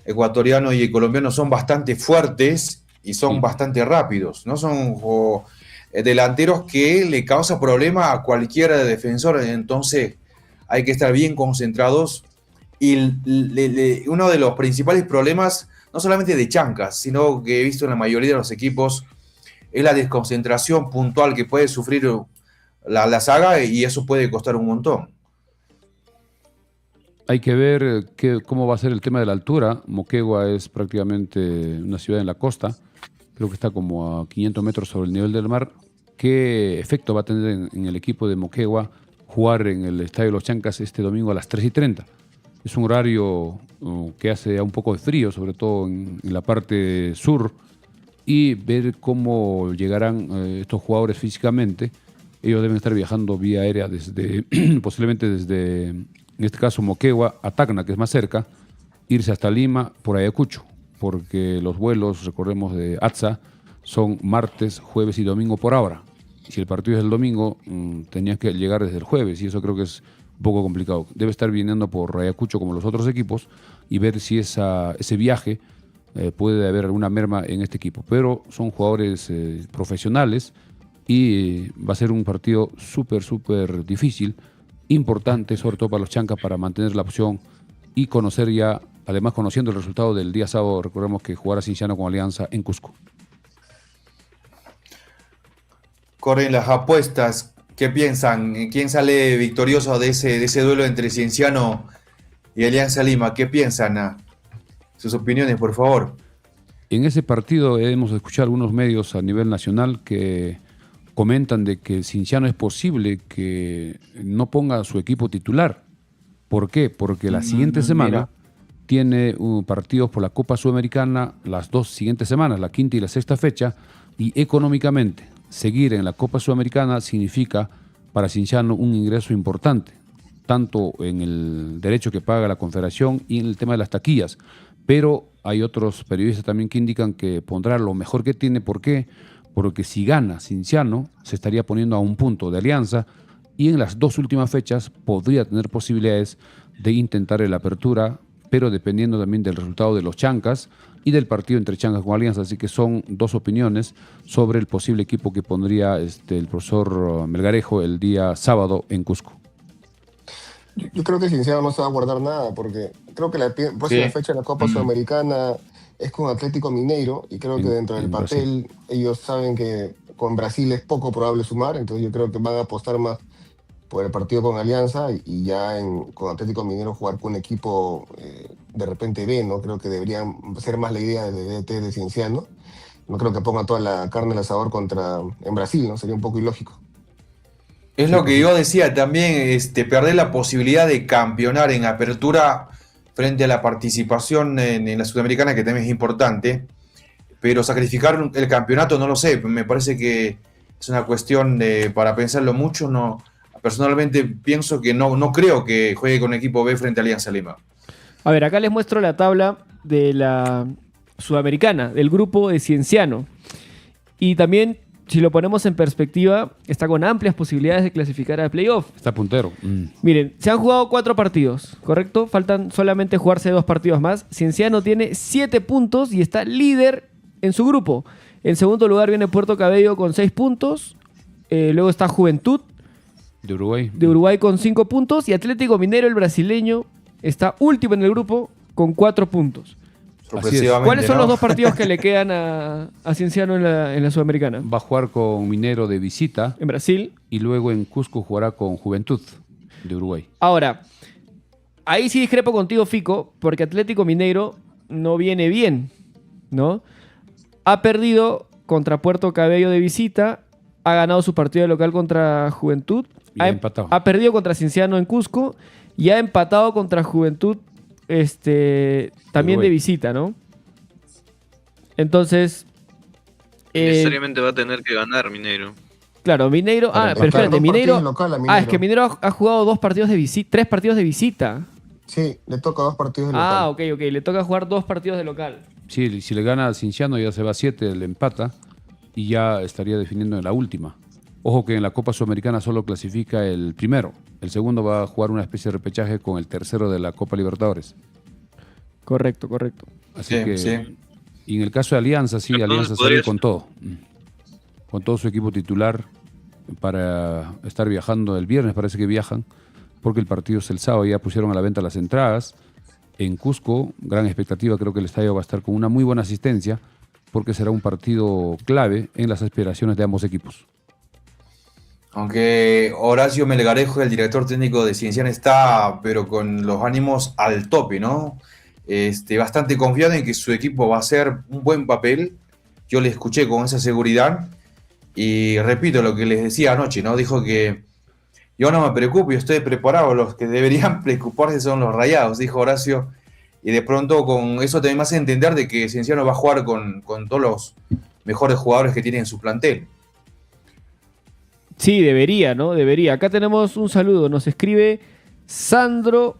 ecuatoriano y el colombiano son bastante fuertes y son bastante rápidos, ¿no? Son delanteros que le causa problema a cualquier defensor, entonces hay que estar bien concentrados. Y uno de los principales problemas, no solamente de Chancas, sino que he visto en la mayoría de los equipos, es la desconcentración puntual que puede sufrir la saga, y eso puede costar un montón. Hay que ver cómo va a ser el tema de la altura. Moquegua es prácticamente una ciudad en la costa, creo que está como a 500 metros sobre el nivel del mar. ¿Qué efecto va a tener en el equipo de Moquegua jugar en el Estadio Los Chancas este domingo a las 3:30? Es un horario que hace un poco de frío, sobre todo en la parte sur, y ver cómo llegarán estos jugadores físicamente. Ellos deben estar viajando vía aérea posiblemente desde, en este caso, Moquegua a Tacna, que es más cerca, irse hasta Lima por Ayacucho, porque los vuelos, recordemos, de ATSA son martes, jueves y domingo por ahora. Si el partido es el domingo, tenían que llegar desde el jueves, y eso creo que es un poco complicado. Debe estar viniendo por Ayacucho como los otros equipos y ver si ese viaje puede haber alguna merma en este equipo. Pero son jugadores profesionales y va a ser un partido súper difícil, importante, sobre todo para los Chancas, para mantener la opción y conocer ya, además conociendo el resultado del día sábado, recordemos que jugará Cienciano con Alianza en Cusco. Corren las apuestas. ¿Qué piensan? ¿Quién sale victorioso de ese duelo entre Cienciano y Alianza Lima? ¿Qué piensan? Sus opiniones, por favor. En ese partido hemos escuchado algunos medios a nivel nacional que comentan de que Cienciano es posible que no ponga su equipo titular. ¿Por qué? Porque la siguiente semana tiene partidos por la Copa Sudamericana, las dos siguientes semanas, la quinta y la sexta fecha, y económicamente seguir en la Copa Sudamericana significa para Cienciano un ingreso importante, tanto en el derecho que paga la Confederación y en el tema de las taquillas. Pero hay otros periodistas también que indican que pondrá lo mejor que tiene. ¿Por qué? Porque si gana Cienciano, se estaría poniendo a un punto de Alianza, y en las dos últimas fechas podría tener posibilidades de intentar la apertura, pero dependiendo también del resultado de los Chancas y del partido entre Chancas con Alianza. Así que son dos opiniones sobre el posible equipo que pondría el profesor Melgarejo el día sábado en Cusco. Yo creo que Cienciano no se va a guardar nada, porque creo que la próxima fecha de la Copa Sudamericana es con Atlético Mineiro, y creo que En- dentro del en papel ellos saben que con Brasil es poco probable sumar, entonces yo creo que van a apostar más por el partido con Alianza y ya con Atlético Mineiro jugar con un equipo de repente B, ¿no? Creo que deberían ser más la idea de DT de Cienciano. No creo que ponga toda la carne al asador en Brasil, ¿no? Sería un poco ilógico. Es Sí, lo pues que sí. yo decía también, perder la posibilidad de campeonar en apertura frente a la participación en la Sudamericana, que también es importante, pero sacrificar el campeonato, no lo sé, me parece que es una cuestión para pensarlo mucho. No, personalmente pienso que no creo que juegue con equipo B frente a Alianza Lima. A ver, acá les muestro la tabla de la Sudamericana, del grupo de Cienciano. Y también, si lo ponemos en perspectiva, está con amplias posibilidades de clasificar al playoff. Está puntero. Miren, se han jugado 4 partidos, ¿correcto? Faltan solamente jugarse 2 partidos más. Cienciano tiene 7 puntos y está líder en su grupo. En segundo lugar viene Puerto Cabello con 6 puntos. Luego está Juventud De Uruguay. de Uruguay con 5 puntos. Y Atlético Mineiro, el brasileño, está último en el grupo con 4 puntos. Sorpresivamente, ¿Cuáles son ¿no? los 2 partidos que le quedan a Cienciano en la Sudamericana? Va a jugar con Minero de visita En Brasil. y luego en Cusco jugará con Juventud de Uruguay. Ahora, ahí sí discrepo contigo, Fico, porque Atlético Mineiro no viene bien, ¿no? Ha perdido contra Puerto Cabello de visita, ha ganado su partido de local contra Juventud, Y ha empatado. ha perdido contra Cienciano en Cusco y ha empatado contra Juventud también Uruguay. de visita, ¿no? Entonces, Necesariamente va a tener que ganar Mineiro. claro, Mineiro. Para Pero empatar. espérate, Dos Mineiro. partidos local a Es Mineiro. que Mineiro ha jugado 2 partidos de visita, 3 partidos de visita. Sí, le toca 2 partidos de local. Ah, ok. Le toca jugar 2 partidos de local. Sí, si le gana a Cinciano ya se va a 7, le empata y ya estaría definiendo en la última. Ojo que en la Copa Sudamericana solo clasifica el primero. El segundo va a jugar una especie de repechaje con el tercero de la Copa Libertadores. Correcto. Así Sí, que. sí. Y en el caso de Alianza, sí, Entonces, Alianza podría sale con todo. Con todo su equipo titular para estar viajando el viernes, parece que viajan, porque el partido es el sábado, ya pusieron a la venta las entradas. En Cusco, gran expectativa, creo que el estadio va a estar con una muy buena asistencia, porque será un partido clave en las aspiraciones de ambos equipos. Aunque Horacio Melgarejo, el director técnico de Cienciano, está pero con los ánimos al tope, ¿no? Bastante confiado en que su equipo va a hacer un buen papel. Yo le escuché con esa seguridad y repito lo que les decía anoche, ¿no? Dijo que yo no me preocupo, yo estoy preparado, los que deberían preocuparse son los Rayados, dijo Horacio. Y de pronto con eso también me hace entender de que Cienciano va a jugar con todos los mejores jugadores que tiene en su plantel. Sí, debería, ¿no? Debería. Acá tenemos un saludo. Nos escribe Sandro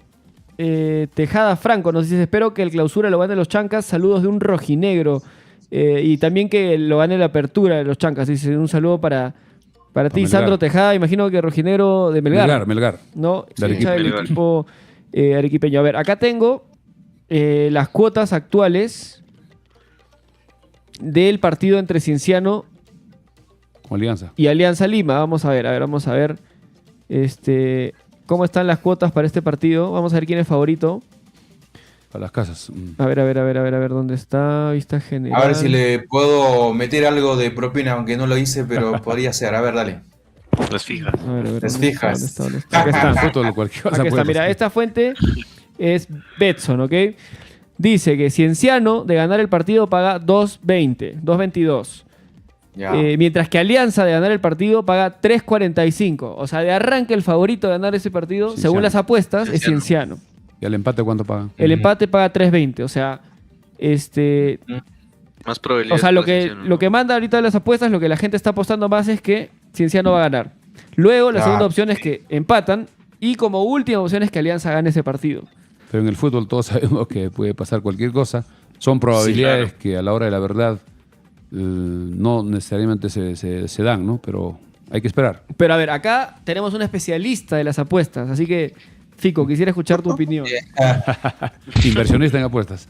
Tejada Franco. Nos dice, espero que el clausura lo gane los Chancas. Saludos de un rojinegro. Y también que lo gane la apertura de los Chancas. Dice, un saludo para ti, Melgar. Sandro Tejada. Imagino que rojinegro de Melgar. Melgar. ¿No? De Hincha del Arequipa. equipo arequipeño. A ver, acá tengo las cuotas actuales del partido entre Cienciano Con Alianza. y Alianza Lima. Vamos a ver. ¿Cómo están las cuotas para este partido? Vamos a ver quién es favorito. Para las casas. A ver, ¿dónde está? Vista general. A ver si le puedo meter algo de propina, aunque no lo hice, pero podría ser. A ver, dale. Las fijas. A ver, Las ¿dónde fijas. está? Acá está. Fútbol, cualquier cosa Aquí está, puede mira, pasar. esta fuente es Betson, ¿ok? Dice que Cienciano de ganar el partido paga 2.20, 2.22. Ya. Mientras que Alianza de ganar el partido paga 3.45. O sea, de arranque el favorito de ganar ese partido, Cienciano. según las apuestas, es Cienciano. Cienciano. ¿Y al empate cuánto pagan? El empate paga 3.20. O sea, Más probabilidad. o sea, lo que manda ahorita las apuestas, lo que la gente está apostando más es que Cienciano va a ganar. Luego, la Ah. segunda opción es que empatan. Y como última opción es que Alianza gane ese partido. Pero en el fútbol todos sabemos que puede pasar cualquier cosa. Son probabilidades claro. que a la hora de la verdad no necesariamente se dan, ¿no? Pero hay que esperar. Pero a ver, acá tenemos un especialista de las apuestas. Así que, Fico, quisiera escuchar tu opinión. Inversionista en apuestas.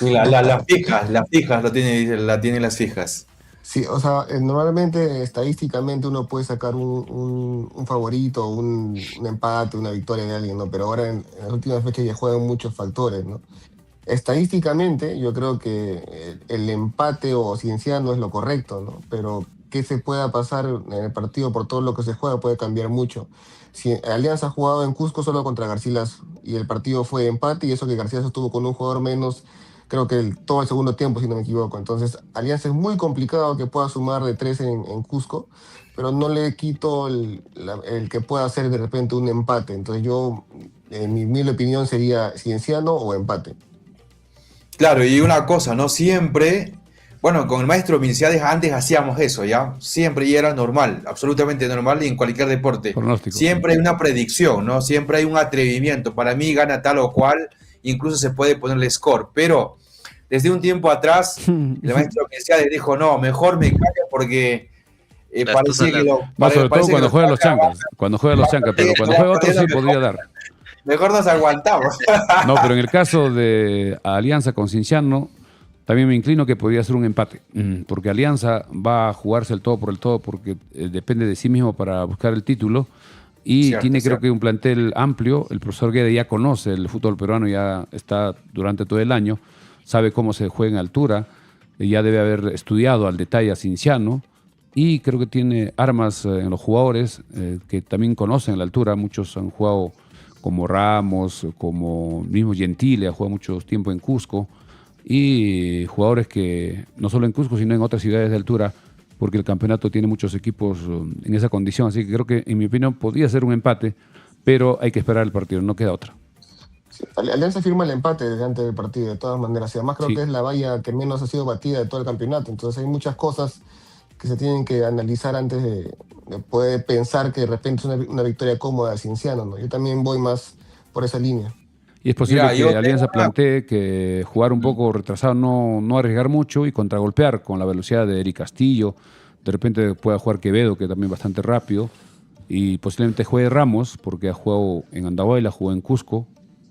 Las fijas, la tiene las fijas. Sí, o sea, normalmente estadísticamente uno puede sacar un favorito, un empate, una victoria de alguien, ¿no? Pero ahora en las últimas fechas ya juegan muchos factores, ¿no? Estadísticamente, yo creo que el empate o Cienciano es lo correcto, ¿no? Pero qué se pueda pasar en el partido por todo lo que se juega puede cambiar mucho. Si Alianza ha jugado en Cusco solo contra Garcilaso y el partido fue empate y eso que Garcilaso estuvo con un jugador menos, creo que todo el segundo tiempo, si no me equivoco. Entonces, Alianza es muy complicado que pueda sumar de 3 en Cusco, pero no le quito el que pueda hacer de repente un empate. Entonces yo, en mi humilde opinión, sería Cienciano o empate. Claro, y una cosa, no siempre, bueno, con el maestro Milciades antes hacíamos eso, ¿ya? Siempre y era normal, absolutamente normal y en cualquier deporte. Pronóstico. Siempre hay una predicción, ¿no? Siempre hay un atrevimiento. Para mí gana tal o cual, incluso se puede ponerle score, pero desde un tiempo atrás el maestro Milciades dijo, no, mejor me callo porque parecía que lo... No, sobre todo parece que cuando lo juegan los sacaba. chancas. Cuando juegan los chancas, pero cuando juega otro sí podría dar. Mejor nos aguantamos. No, pero en el caso de Alianza con Cienciano, también me inclino que podría ser un empate, porque Alianza va a jugarse el todo por el todo porque depende de sí mismo para buscar el título y Cierto, tiene creo cierto. que un plantel amplio. El profesor Guede ya conoce el fútbol peruano, ya está durante todo el año, sabe cómo se juega en altura, ya debe haber estudiado al detalle a Cienciano y creo que tiene armas en los jugadores que también conocen la altura. Muchos han jugado como Ramos, como mismo Gentile, ha jugado mucho tiempo en Cusco, y jugadores que no solo en Cusco, sino en otras ciudades de altura, porque el campeonato tiene muchos equipos en esa condición, así que creo que, en mi opinión, podría ser un empate, pero hay que esperar el partido, no queda otra. Sí, Alianza firma el empate desde antes del partido, de todas maneras. Y además creo Sí. que es la valla que menos ha sido batida de todo el campeonato. Entonces hay muchas cosas que se tienen que analizar antes de poder pensar que de repente es una victoria cómoda de Cienciano, ¿no? Yo también voy más por esa línea. Y es posible Mira, yo que Alianza tengo plantee que jugar un poco retrasado, no arriesgar mucho y contragolpear con la velocidad de Eric Castillo. De repente pueda jugar Quevedo, que también bastante rápido. Y posiblemente juegue Ramos, porque ha jugado en Andahuayla, jugó en Cusco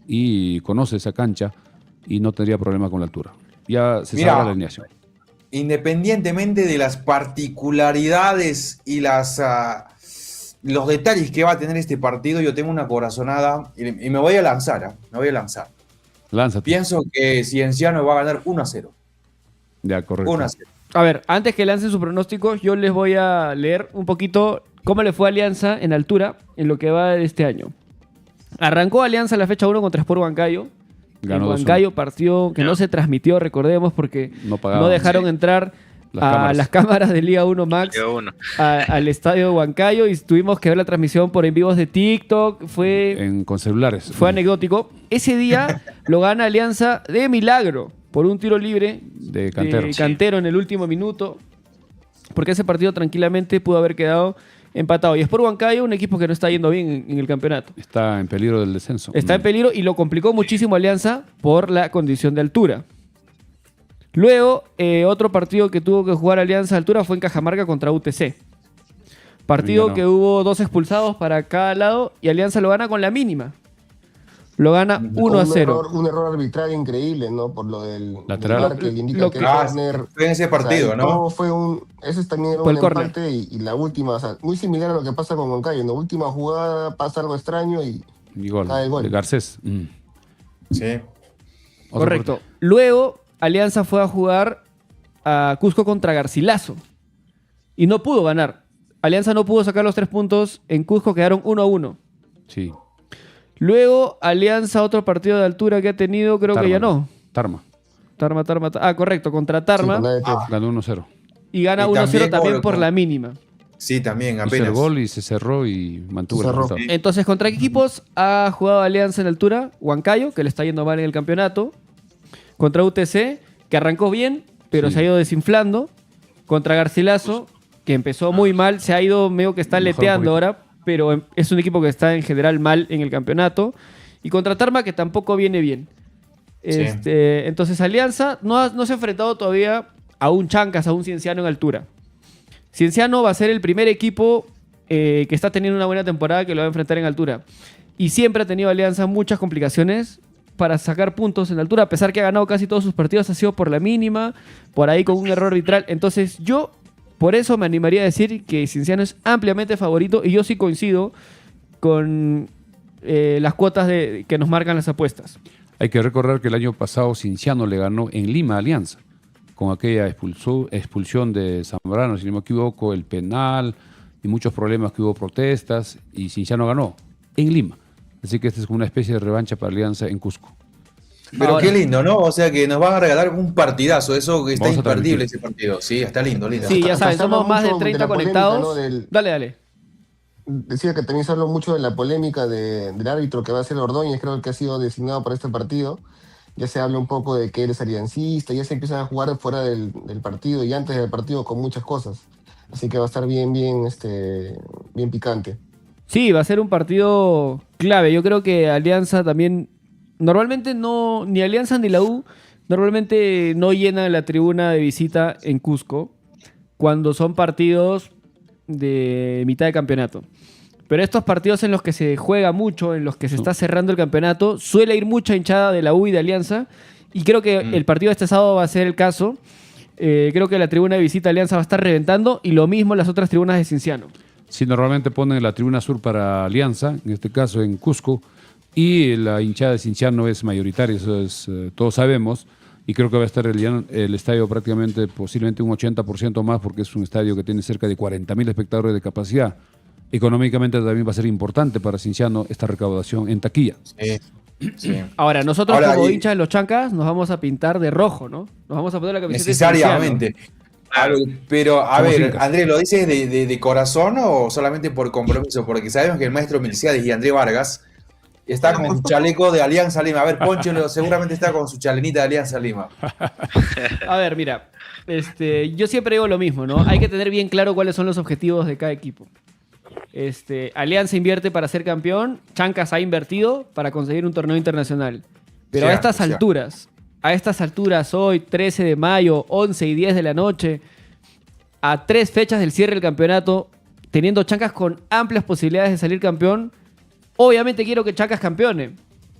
y conoce esa cancha y no tendría problema con la altura. Ya se Mira, sabrá la alineación. independientemente de las particularidades y los detalles que va a tener este partido, yo tengo una corazonada y me voy a lanzar, ¿ah? Me voy a lanzar. Lánzate. Pienso que Cienciano va a ganar 1-0. Ya, correcto. 1-0. A ver, antes que lancen sus pronósticos, yo les voy a leer un poquito cómo le fue a Alianza en altura en lo que va de este año. Arrancó Alianza la fecha 1 contra Sport Huancayo. Ganó En 2-1. Huancayo, partido que no se transmitió, recordemos, porque No pagaban. no dejaron Sí. entrar Las a cámaras. las cámaras de Liga 1 Max Liga 1. al estadio de Huancayo y tuvimos que ver la transmisión por en vivos de TikTok. Con celulares. Fue anecdótico. Ese día lo gana Alianza de milagro por un tiro libre De Cantero. Cantero en el último minuto. Porque ese partido tranquilamente pudo haber quedado empatado. Y Sport Huancayo, un equipo que no está yendo bien en el campeonato. Está en peligro del descenso. Está en peligro y lo complicó muchísimo Alianza por la condición de altura. Luego, otro partido que tuvo que jugar Alianza a altura fue en Cajamarca contra UTC. Partido Ganó. que hubo 2 expulsados para cada lado y Alianza lo gana con la mínima. Lo gana 1-0. Un error arbitral increíble, ¿no? Por lo del Lateral. del VAR que le indica Lo que que- el Ah, córner. fue en ese partido, o sea, ¿no? todo fue ese también era Fue un el córner. empate y la última, o sea, muy similar a lo que pasa con Moncayo. En la última jugada pasa algo extraño y Y gol. Ah, el gol. De Garcés. Sí. Otro Correcto. Luego, Alianza fue a jugar a Cusco contra Garcilaso. Y no pudo ganar. Alianza no pudo sacar los 3 puntos. En Cusco quedaron 1-1. Sí. Luego, Alianza, otro partido de altura que ha tenido, creo que ya no. Tarma. Tarma. Ah, correcto, contra Tarma. sí, con ADT. Ganó 1-0. Y gana Y 1-0 también también por con- la mínima. Sí, también, Hizo el apenas. gol y se cerró y mantuvo Se el cerró. resultado. Entonces, ¿contra qué equipos ha jugado Alianza en altura? Huancayo, que le está yendo mal en el campeonato. Contra UTC, que arrancó bien, pero Sí. se ha ido desinflando. Contra Garcilaso, que empezó muy mal, se ha ido medio que está Mejoró un leteando poquito. ahora, pero es un equipo que está en general mal en el campeonato. Y contra Tarma, que tampoco viene bien. Sí. Entonces, Alianza no se ha enfrentado todavía a un Chancas, a un Cienciano en altura. Cienciano va a ser el primer equipo que está teniendo una buena temporada que lo va a enfrentar en altura. Y siempre ha tenido Alianza muchas complicaciones para sacar puntos en altura, a pesar que ha ganado casi todos sus partidos, ha sido por la mínima, por ahí con un error arbitral. Entonces yo, por eso me animaría a decir que Cienciano es ampliamente favorito y yo sí coincido con las cuotas que nos marcan las apuestas. Hay que recordar que el año pasado Cienciano le ganó en Lima a Alianza, con aquella expulsión de Zambrano, si no me equivoco, el penal y muchos problemas que hubo, protestas, y Cienciano ganó en Lima. Así que esta es como una especie de revancha para Alianza en Cusco. Pero Ahora- qué lindo, ¿no? O sea que nos van a regalar un partidazo, eso que está Vamos a imperdible transmitir. ese partido. Sí, está lindo, lindo. Sí, ya Hasta saben, se habla somos más de mucho 30 la polémica, conectados. ¿no? Dale. Decía que también se habla mucho de la polémica del árbitro que va a ser Ordóñez, creo que ha sido designado para este partido. Ya se habla un poco de que él es aliancista, ya se empiezan a jugar fuera del partido y antes del partido con muchas cosas. Así que va a estar bien picante. Sí, va a ser un partido clave. Yo creo que Alianza también, normalmente no, ni Alianza ni la U, normalmente no llenan la tribuna de visita en Cusco cuando son partidos de mitad de campeonato. Pero estos partidos en los que se juega mucho, en los que se está cerrando el campeonato, suele ir mucha hinchada de la U y de Alianza. Y creo que el partido de este sábado va a ser el caso. Creo que la tribuna de visita de Alianza va a estar reventando y lo mismo las otras tribunas de Cienciano. Sí, normalmente ponen la tribuna sur para Alianza, en este caso en Cusco, y la hinchada de Cienciano es mayoritaria, eso es, todos sabemos, y creo que va a estar el estadio prácticamente, posiblemente un 80% más, porque es un estadio que tiene cerca de 40.000 espectadores de capacidad. Económicamente también va a ser importante para Cienciano esta recaudación en taquilla. Sí, sí. Ahora, nosotros Ahora, como y- hinchas de los Chancas nos vamos a pintar de rojo, ¿no? Nos vamos a poner la camiseta de Necesariamente. Pero, a Somos ver, incas. Andrés, ¿lo dices de corazón o solamente por compromiso? Porque sabemos que el maestro Milciades y Andrés Vargas está con su chaleco de Alianza Lima. A ver, Poncho seguramente está con su chalenita de Alianza Lima. A ver, mira, yo siempre digo lo mismo, ¿no? Hay que tener bien claro cuáles son los objetivos de cada equipo. Alianza invierte para ser campeón, Chancas ha invertido para conseguir un torneo internacional. Pero Cierto, a estas alturas, hoy, 13 de mayo, 11 y 10 de la noche, a 3 fechas del cierre del campeonato, teniendo Chancas con amplias posibilidades de salir campeón, obviamente quiero que Chancas campeone,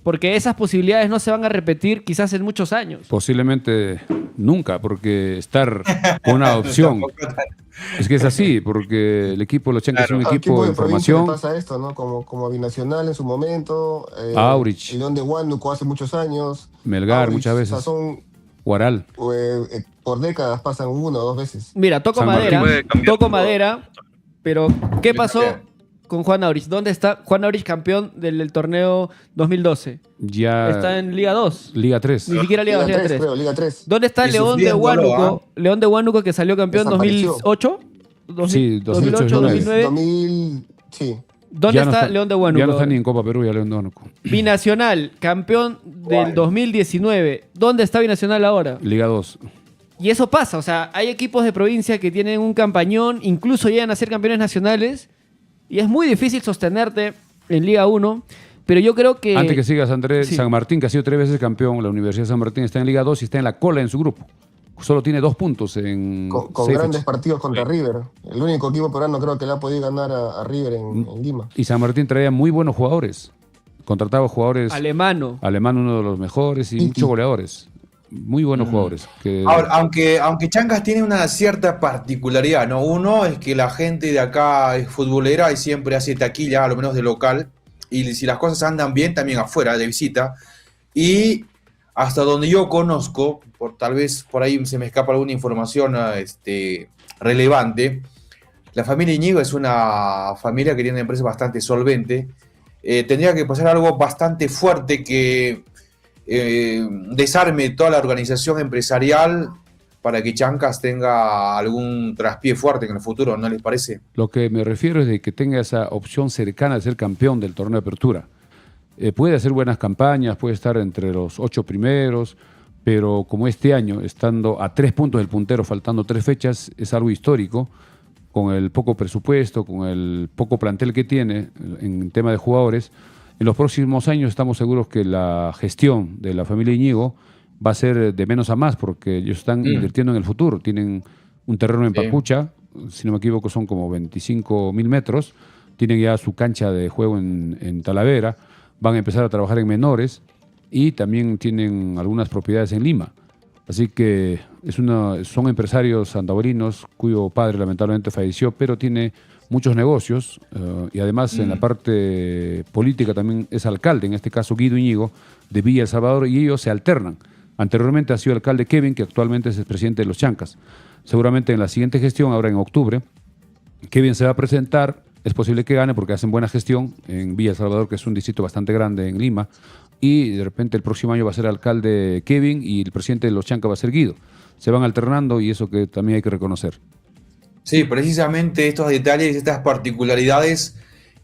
porque esas posibilidades no se van a repetir quizás en muchos años. Posiblemente nunca, porque estar con una opción, es que es así, porque el equipo de los Chancas es un Al equipo de en provincia le formación. pasa esto, ¿no? Como a Binacional en su momento, Aurich. el León de Huánuco hace muchos años. Melgar Aurich, muchas veces. O sea, son, Guaral. por décadas pasan 1 o 2 veces. Mira, toco San Martín. madera, Puede cambiar toco todo. madera, pero ¿qué pasó cambiar. con Juan Aurich? ¿Dónde está Juan Aurich, campeón del torneo 2012? Ya Está en Liga 2. Liga 3. Ni siquiera Liga 2, Liga 3. Creo, Liga 3. ¿Dónde está Y León de sufriéndolo, Huánuco? León de Huánuco que salió campeón en Desapareció. 2008. Sí, 2008, 2009. 2009. Sí. ¿Dónde Ya no está León de Ya no Huánuco? está ni en Copa Perú, ya León de Huánuco. Binacional, campeón del Guay. 2019. ¿Dónde está Binacional ahora? Liga 2. Y eso pasa, o sea, hay equipos de provincia que tienen un campañón, incluso llegan a ser campeones nacionales, y es muy difícil sostenerte en Liga 1, pero yo creo que... Antes que sigas, Andrés, sí. San Martín, que ha sido 3 veces campeón, la Universidad de San Martín está en Liga 2 y está en la cola en su grupo. Solo tiene 2 puntos en Con 6 grandes fechas. partidos contra River. El único equipo peruano creo que le ha podido ganar a River en Lima. Y San Martín traía muy buenos jugadores. Contrataba jugadores. Alemano. Alemán, uno de los mejores, y Titi. muchos goleadores. Muy buenos jugadores. Que Ahora, aunque Chancas tiene una cierta particularidad, ¿no? Uno es que la gente de acá es futbolera y siempre hace taquilla, a lo menos de local, y si las cosas andan bien, también afuera, de visita. Y hasta donde yo conozco, tal vez por ahí se me escapa alguna información relevante, la familia Iñigo es una familia que tiene una empresa bastante solvente. Tendría que pasar algo bastante fuerte que desarme toda la organización empresarial para que Chancas tenga algún traspié fuerte en el futuro, ¿no les parece? Lo que me refiero es de que tenga esa opción cercana de ser campeón del torneo de apertura. Puede hacer buenas campañas, puede estar entre los 8 primeros, pero como este año, estando a 3 puntos del puntero, faltando 3 fechas, es algo histórico, con el poco presupuesto, con el poco plantel que tiene en tema de jugadores. En los próximos años estamos seguros que la gestión de la familia Iñigo va a ser de menos a más, porque ellos están invirtiendo en el futuro. Tienen un terreno en Sí. Pacucha, si no me equivoco son como 25.000 metros, tienen ya su cancha de juego en Talavera, van a empezar a trabajar en menores y también tienen algunas propiedades en Lima. Así que son empresarios andavorinos cuyo padre lamentablemente falleció, pero tiene muchos negocios y además en la parte política también es alcalde, en este caso Guido Iñigo, de Villa El Salvador, y ellos se alternan. Anteriormente ha sido alcalde Kevin, que actualmente es el presidente de los Chancas. Seguramente en la siguiente gestión, ahora en octubre, Kevin se va a presentar, es posible que gane porque hacen buena gestión en Villa El Salvador, que es un distrito bastante grande en Lima, y de repente el próximo año va a ser alcalde Kevin y el presidente de los Chancas va a ser Guido. Se van alternando y eso que también hay que reconocer. Sí, precisamente estos detalles, estas particularidades,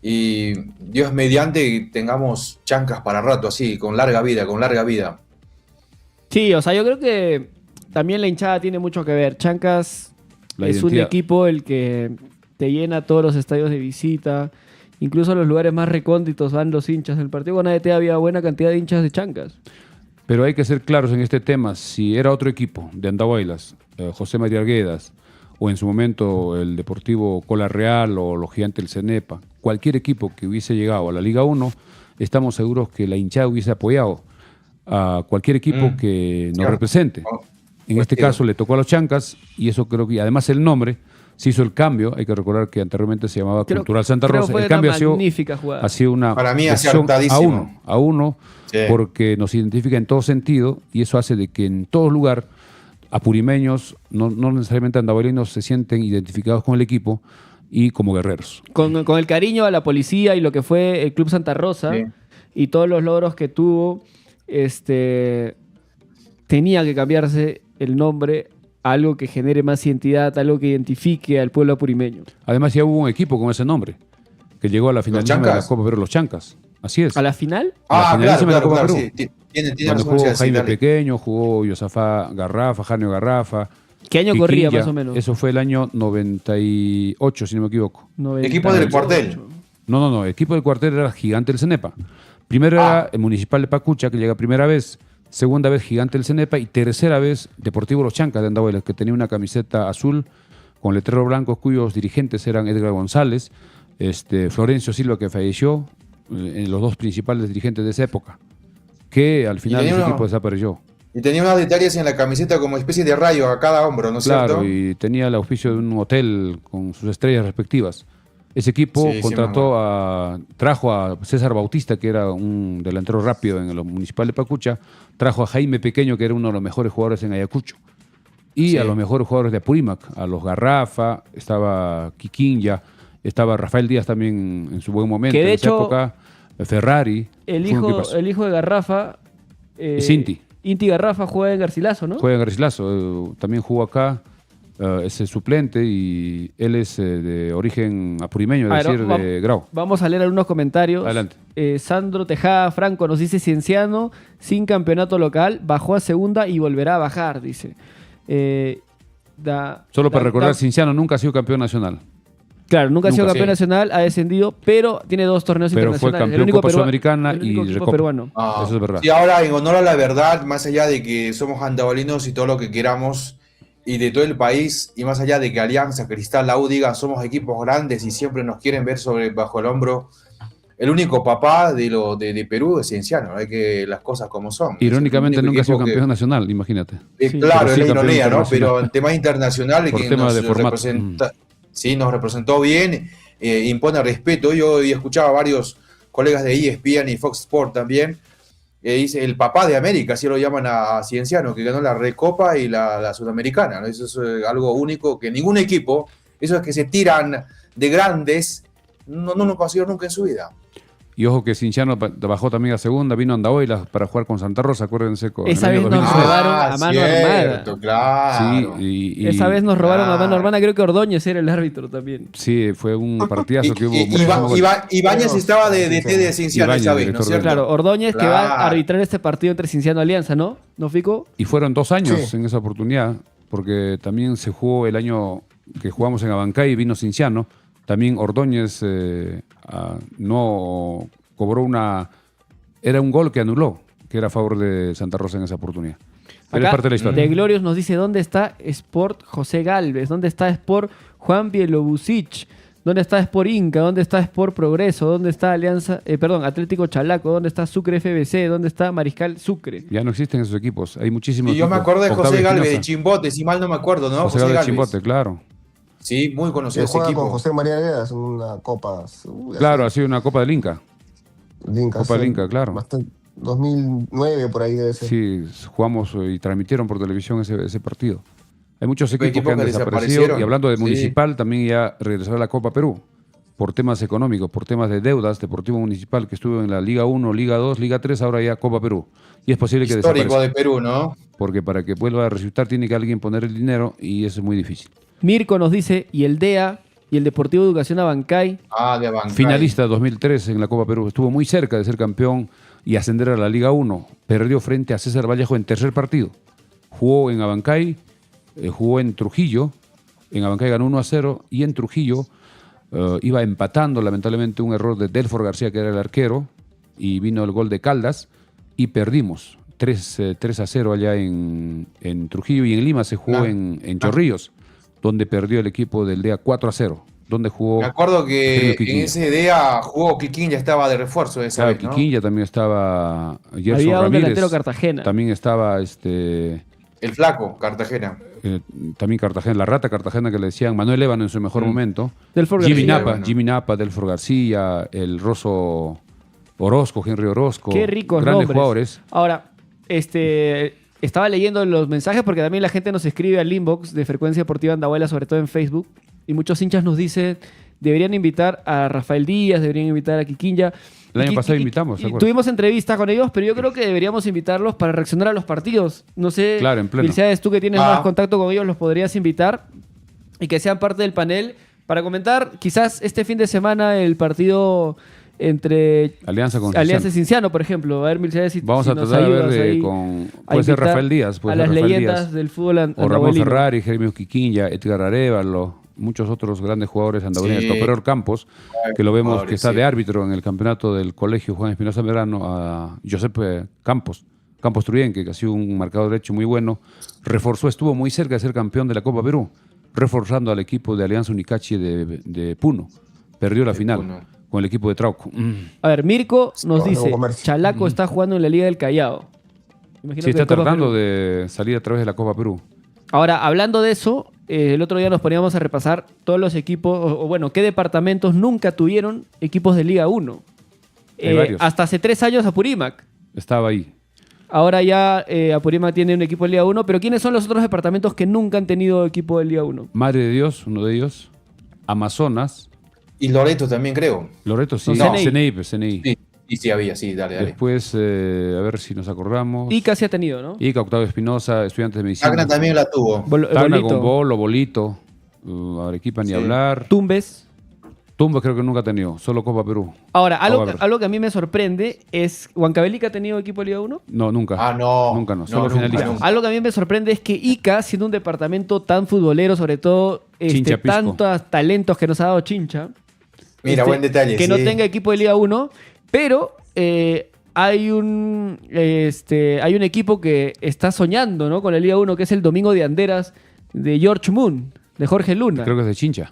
y Dios mediante tengamos Chancas para rato, así, con larga vida, con larga vida. Sí, o sea, yo creo que también la hinchada tiene mucho que ver. Chancas La es un identidad. equipo el que te llena todos los estadios de visita. Incluso a los lugares más recónditos van los hinchas. El partido con ADT había buena cantidad de hinchas de Chancas. Pero hay que ser claros en este tema. Si era otro equipo de Andahuaylas, José María Arguedas, o en su momento el Deportivo Cola Real o los Gigantes del Cenepa, cualquier equipo que hubiese llegado a la Liga 1, estamos seguros que la hinchada hubiese apoyado a cualquier equipo que nos Claro. represente. En este caso le tocó a los Chancas y eso creo que además el nombre se hizo el cambio. Hay que recordar que anteriormente se llamaba Creo- Cultural Santa creo Rosa. fue El cambio una ha sido magnífica jugada. ha sido una Para mí, decisión acertadísimo. a uno Sí. porque nos identifica en todo sentido y eso hace de que en todo lugar apurimeños, no necesariamente andahuaylinos, se sienten identificados con el equipo y como guerreros. Con el cariño a la policía y lo que fue el Club Santa Rosa Sí. y todos los logros que tuvo, tenía que cambiarse el nombre a algo que genere más identidad, algo que identifique al pueblo apurimeño. Además ya hubo un equipo con ese nombre que llegó a la finalísima de la Chancas? Copa Perú, los Chancas. Así es. ¿A la final? La finalísima de la Copa Perú. sí. Tiene Cuando razón, jugó sí, Jaime dale. Pequeño, jugó Yosafá Garrafa, Janio Garrafa. ¿Qué año corría Quiquinha. más o menos? Eso fue el año 98, si no me equivoco. 98. Equipo del cuartel. No. Equipo del cuartel era Gigante del Cenepa. Primero era el Municipal de Pacucha, que llega primera vez. Segunda vez Gigante del Cenepa. Y tercera vez Deportivo Los Chancas de Andahuaylas, que tenía una camiseta azul con letrero blanco, cuyos dirigentes eran Edgar González, Florencio Silva, que falleció, los dos principales dirigentes de esa época. Que al final tenía ese uno- equipo desapareció. Y tenía unos detalles en la camiseta como especie de rayo a cada hombro, ¿no es Claro, cierto? y tenía el auspicio de un hotel con sus estrellas respectivas. Ese equipo Sí, sí, trajo a César Bautista, que era un delantero rápido en el municipal de Pacucha, trajo a Jaime Pequeño, que era uno de los mejores jugadores en Ayacucho, y Sí. a los mejores jugadores de Apurímac, a los Garrafa, estaba Quiquinha, estaba Rafael Díaz también en su buen momento, Que de en esa hecho, época, Ferrari. El fue un hijo, equipazo. el hijo de Garrafa... Es Inti. Inti Garrafa juega en Garcilaso, ¿no? Juega en Garcilaso, también jugó acá, es el suplente y él es de origen apurimeño, A es ver, decir, de Grau. Vamos a leer algunos comentarios. Adelante. Sandro Tejada Franco nos dice: Cienciano, sin campeonato local, bajó a segunda y volverá a bajar, dice. Solo para recordar, Cinciano nunca ha sido campeón nacional, Claro, nunca ha sido Nunca, campeón sí. nacional, ha descendido, pero tiene 2 torneos pero fue internacionales. campeón Copa Sudamericana el único y equipo Recopa. peruano. Ah, Eso es verdad. Y ahora, en honor a la verdad, más allá de que somos andavalinos y todo lo que queramos, y de todo el país, y más allá de que Alianza, Cristal, la U digan somos equipos grandes y siempre nos quieren ver bajo el hombro, el único papá de Perú es Cienciano, hay que las cosas como son. Irónicamente Es el único nunca ha sido equipo que- campeón nacional, imagínate. Sí, claro, pero es sí la campeón ironía, ¿no? internacional. Pero en temas internacionales Por que tema nos de formato. representa, sí, nos representó bien, impone respeto. Yo escuchaba a varios colegas de ESPN y Fox Sport también, dice el papá de América, así lo llaman a Cienciano, que ganó la Recopa y la Sudamericana, ¿no? Eso es algo único que ningún equipo, esos que se tiran de grandes, no lo consiguió nunca en su vida. Y ojo que Cinciano bajó también a segunda, vino a Andahuaylas para jugar con Santa Rosa, acuérdense. Esa en el vez año nos 2006. robaron a mano cierto, armada. claro. Sí, y Esa vez nos robaron a mano Claro. hermana, creo que Ordóñez era el árbitro también. Sí, fue un partidazo que hubo. Ibáñez estaba de DT de Cienciano Ibáñez, esa vez, ¿no director es cierto? Claro, Ordóñez que va a Claro. arbitrar este partido entre Cienciano y Alianza, ¿no? ¿No, Fico? Y fueron 2 años Sí. en esa oportunidad, porque también se jugó el año que jugamos en Abancay y vino Cinciano. También Ordóñez no cobró era un gol que anuló, que era a favor de Santa Rosa en esa oportunidad. Pero es Acá, parte de la historia. de Glorios nos dice: ¿dónde está Sport José Galvez? ¿Dónde está Sport Juan Bielobusic? ¿Dónde está Sport Inca? ¿Dónde está Sport Progreso? ¿Dónde está Atlético Chalaco? ¿Dónde está Sucre FBC? ¿Dónde está Mariscal Sucre? Ya no existen esos equipos. Hay muchísimos Y yo me equipos. acuerdo de Octavio José Galvez de Espinosa. Chimbote, si mal no me acuerdo, ¿no? José Galvez de Chimbote, claro. Sí, muy conocido Él ese juega con equipo. José María Vegas en una copa. Claro, ha sido una Copa del Inca. Copa del Inca, claro. 2009 por ahí debe ser. Sí, jugamos y transmitieron por televisión ese partido. Hay muchos Hay equipos que han equipos que desaparecido. desaparecieron. Y hablando de Sí. Municipal, también ya regresó a la Copa Perú. Por temas económicos, por temas de deudas, Deportivo Municipal, que estuvo en la Liga 1, Liga 2, Liga 3, ahora ya Copa Perú. Y es posible que Histórico desaparezca. de Perú, ¿no? Porque para que vuelva a resultar tiene que alguien poner el dinero y eso es muy difícil. Mirko nos dice, y el DEA y el Deportivo Educación Abancay. Ah, de Abancay. Finalista 2003 en la Copa Perú. Estuvo muy cerca de ser campeón y ascender a la Liga 1. Perdió frente a César Vallejo en tercer partido. Jugó en Abancay, jugó en Trujillo. En Abancay ganó 1-0 y en Trujillo iba empatando, lamentablemente, un error de Delfor García, que era el arquero, y vino el gol de Caldas y perdimos 3-0 allá en Trujillo. Y en Lima se jugó en Chorrillos, donde perdió el equipo del DEA 4-0, donde jugó... Me acuerdo que Henry en Quiquinha. ese día jugó Quiquín, ya estaba de refuerzo esa Claro, vez, ¿no? Quiquinha también estaba, Gerson Había un Ramírez, delantero Cartagena. también estaba El flaco, Cartagena. también Cartagena, la rata Cartagena que le decían Manuel Ébano en su mejor momento. Delfor Jimmy García. Napa, bueno. Jimmy Napa, Delfor García, el Rosso Orozco, Henry Orozco. Qué ricos grandes nombres. jugadores. Ahora, estaba leyendo los mensajes porque también la gente nos escribe al inbox de Frecuencia Deportiva Andahuayla, sobre todo en Facebook, y muchos hinchas nos dicen, deberían invitar a Rafael Díaz, deberían invitar a Quiquinha. El año Y pasado invitamos, ¿te acuerdas? tuvimos entrevistas con ellos, pero yo creo que deberíamos invitarlos para reaccionar a los partidos. No sé, Claro, en pleno. Milciades, tú que tienes Ah. más contacto con ellos, los podrías invitar y que sean parte del panel para comentar quizás este fin de semana el partido entre Alianza con Alianza Cienciano. Cinciano, por ejemplo. A ver, Milciades, si Vamos si a nos tratar de ver ayudas ahí con... a Puede ser invitar Rafael Díaz, puede a ser las Rafael leyendas Díaz. del fútbol O Ramón andahuelino. Ferrari, Jeremio Quiquinha, Edgar Arevalo, muchos otros grandes jugadores andahuelinos. Sí. Toperor Campos, que lo vemos Jugadores, que está sí. de árbitro en el campeonato del Colegio Juan Espinosa Medrano, a Josep Campos Truyenque, que ha sido un marcador derecho muy bueno. Reforzó, estuvo muy cerca de ser campeón de la Copa Perú, reforzando al equipo de Alianza Unicachi de Puno. Perdió la final Puno. con el equipo de Trauco. A ver, Mirko nos Con dice, Nuevo Comercio. Chalaco está jugando en la Liga del Callao. Imagino Sí, que está en Copa tratando Perú. de salir a través de la Copa Perú. Ahora, hablando de eso, el otro día nos poníamos a repasar todos los equipos, o bueno, qué departamentos nunca tuvieron equipos de Liga 1. Hay varios. Hasta hace 3 años Apurímac. Estaba ahí. Ahora ya Apurímac tiene un equipo de Liga 1, pero ¿quiénes son los otros departamentos que nunca han tenido equipo de Liga 1? Madre de Dios, uno de ellos. Amazonas. Y Loreto también, creo. Loreto, sí. No, CNI. Sí, sí, había, sí, dale. Después, a ver si nos acordamos. Ica sí ha tenido, ¿no? Ica, Octavio Espinosa, estudiantes de medicina. Tacna también la tuvo. Tacna Bolito. con Bolo, Bolito. Arequipa ni Sí. hablar. Tumbes. Tumba creo que nunca ha tenido, solo Copa Perú. Ahora, algo, Copa Perú. algo que a mí me sorprende es, ¿Huancavelica ha tenido equipo de Liga 1? No, nunca. Ah, no. Nunca no, No, solo nunca, finalistas. nunca. Algo que a mí me sorprende es que Ica, siendo un departamento tan futbolero, sobre todo Chincha Pisco. tantos talentos que nos ha dado Chincha, Mira, buen detalle. que sí. no tenga equipo de Liga 1, pero hay un equipo que está soñando, ¿no?, con la Liga 1, que es el Domingo de Anderas de George Moon, de Jorge Luna. Creo que es de Chincha.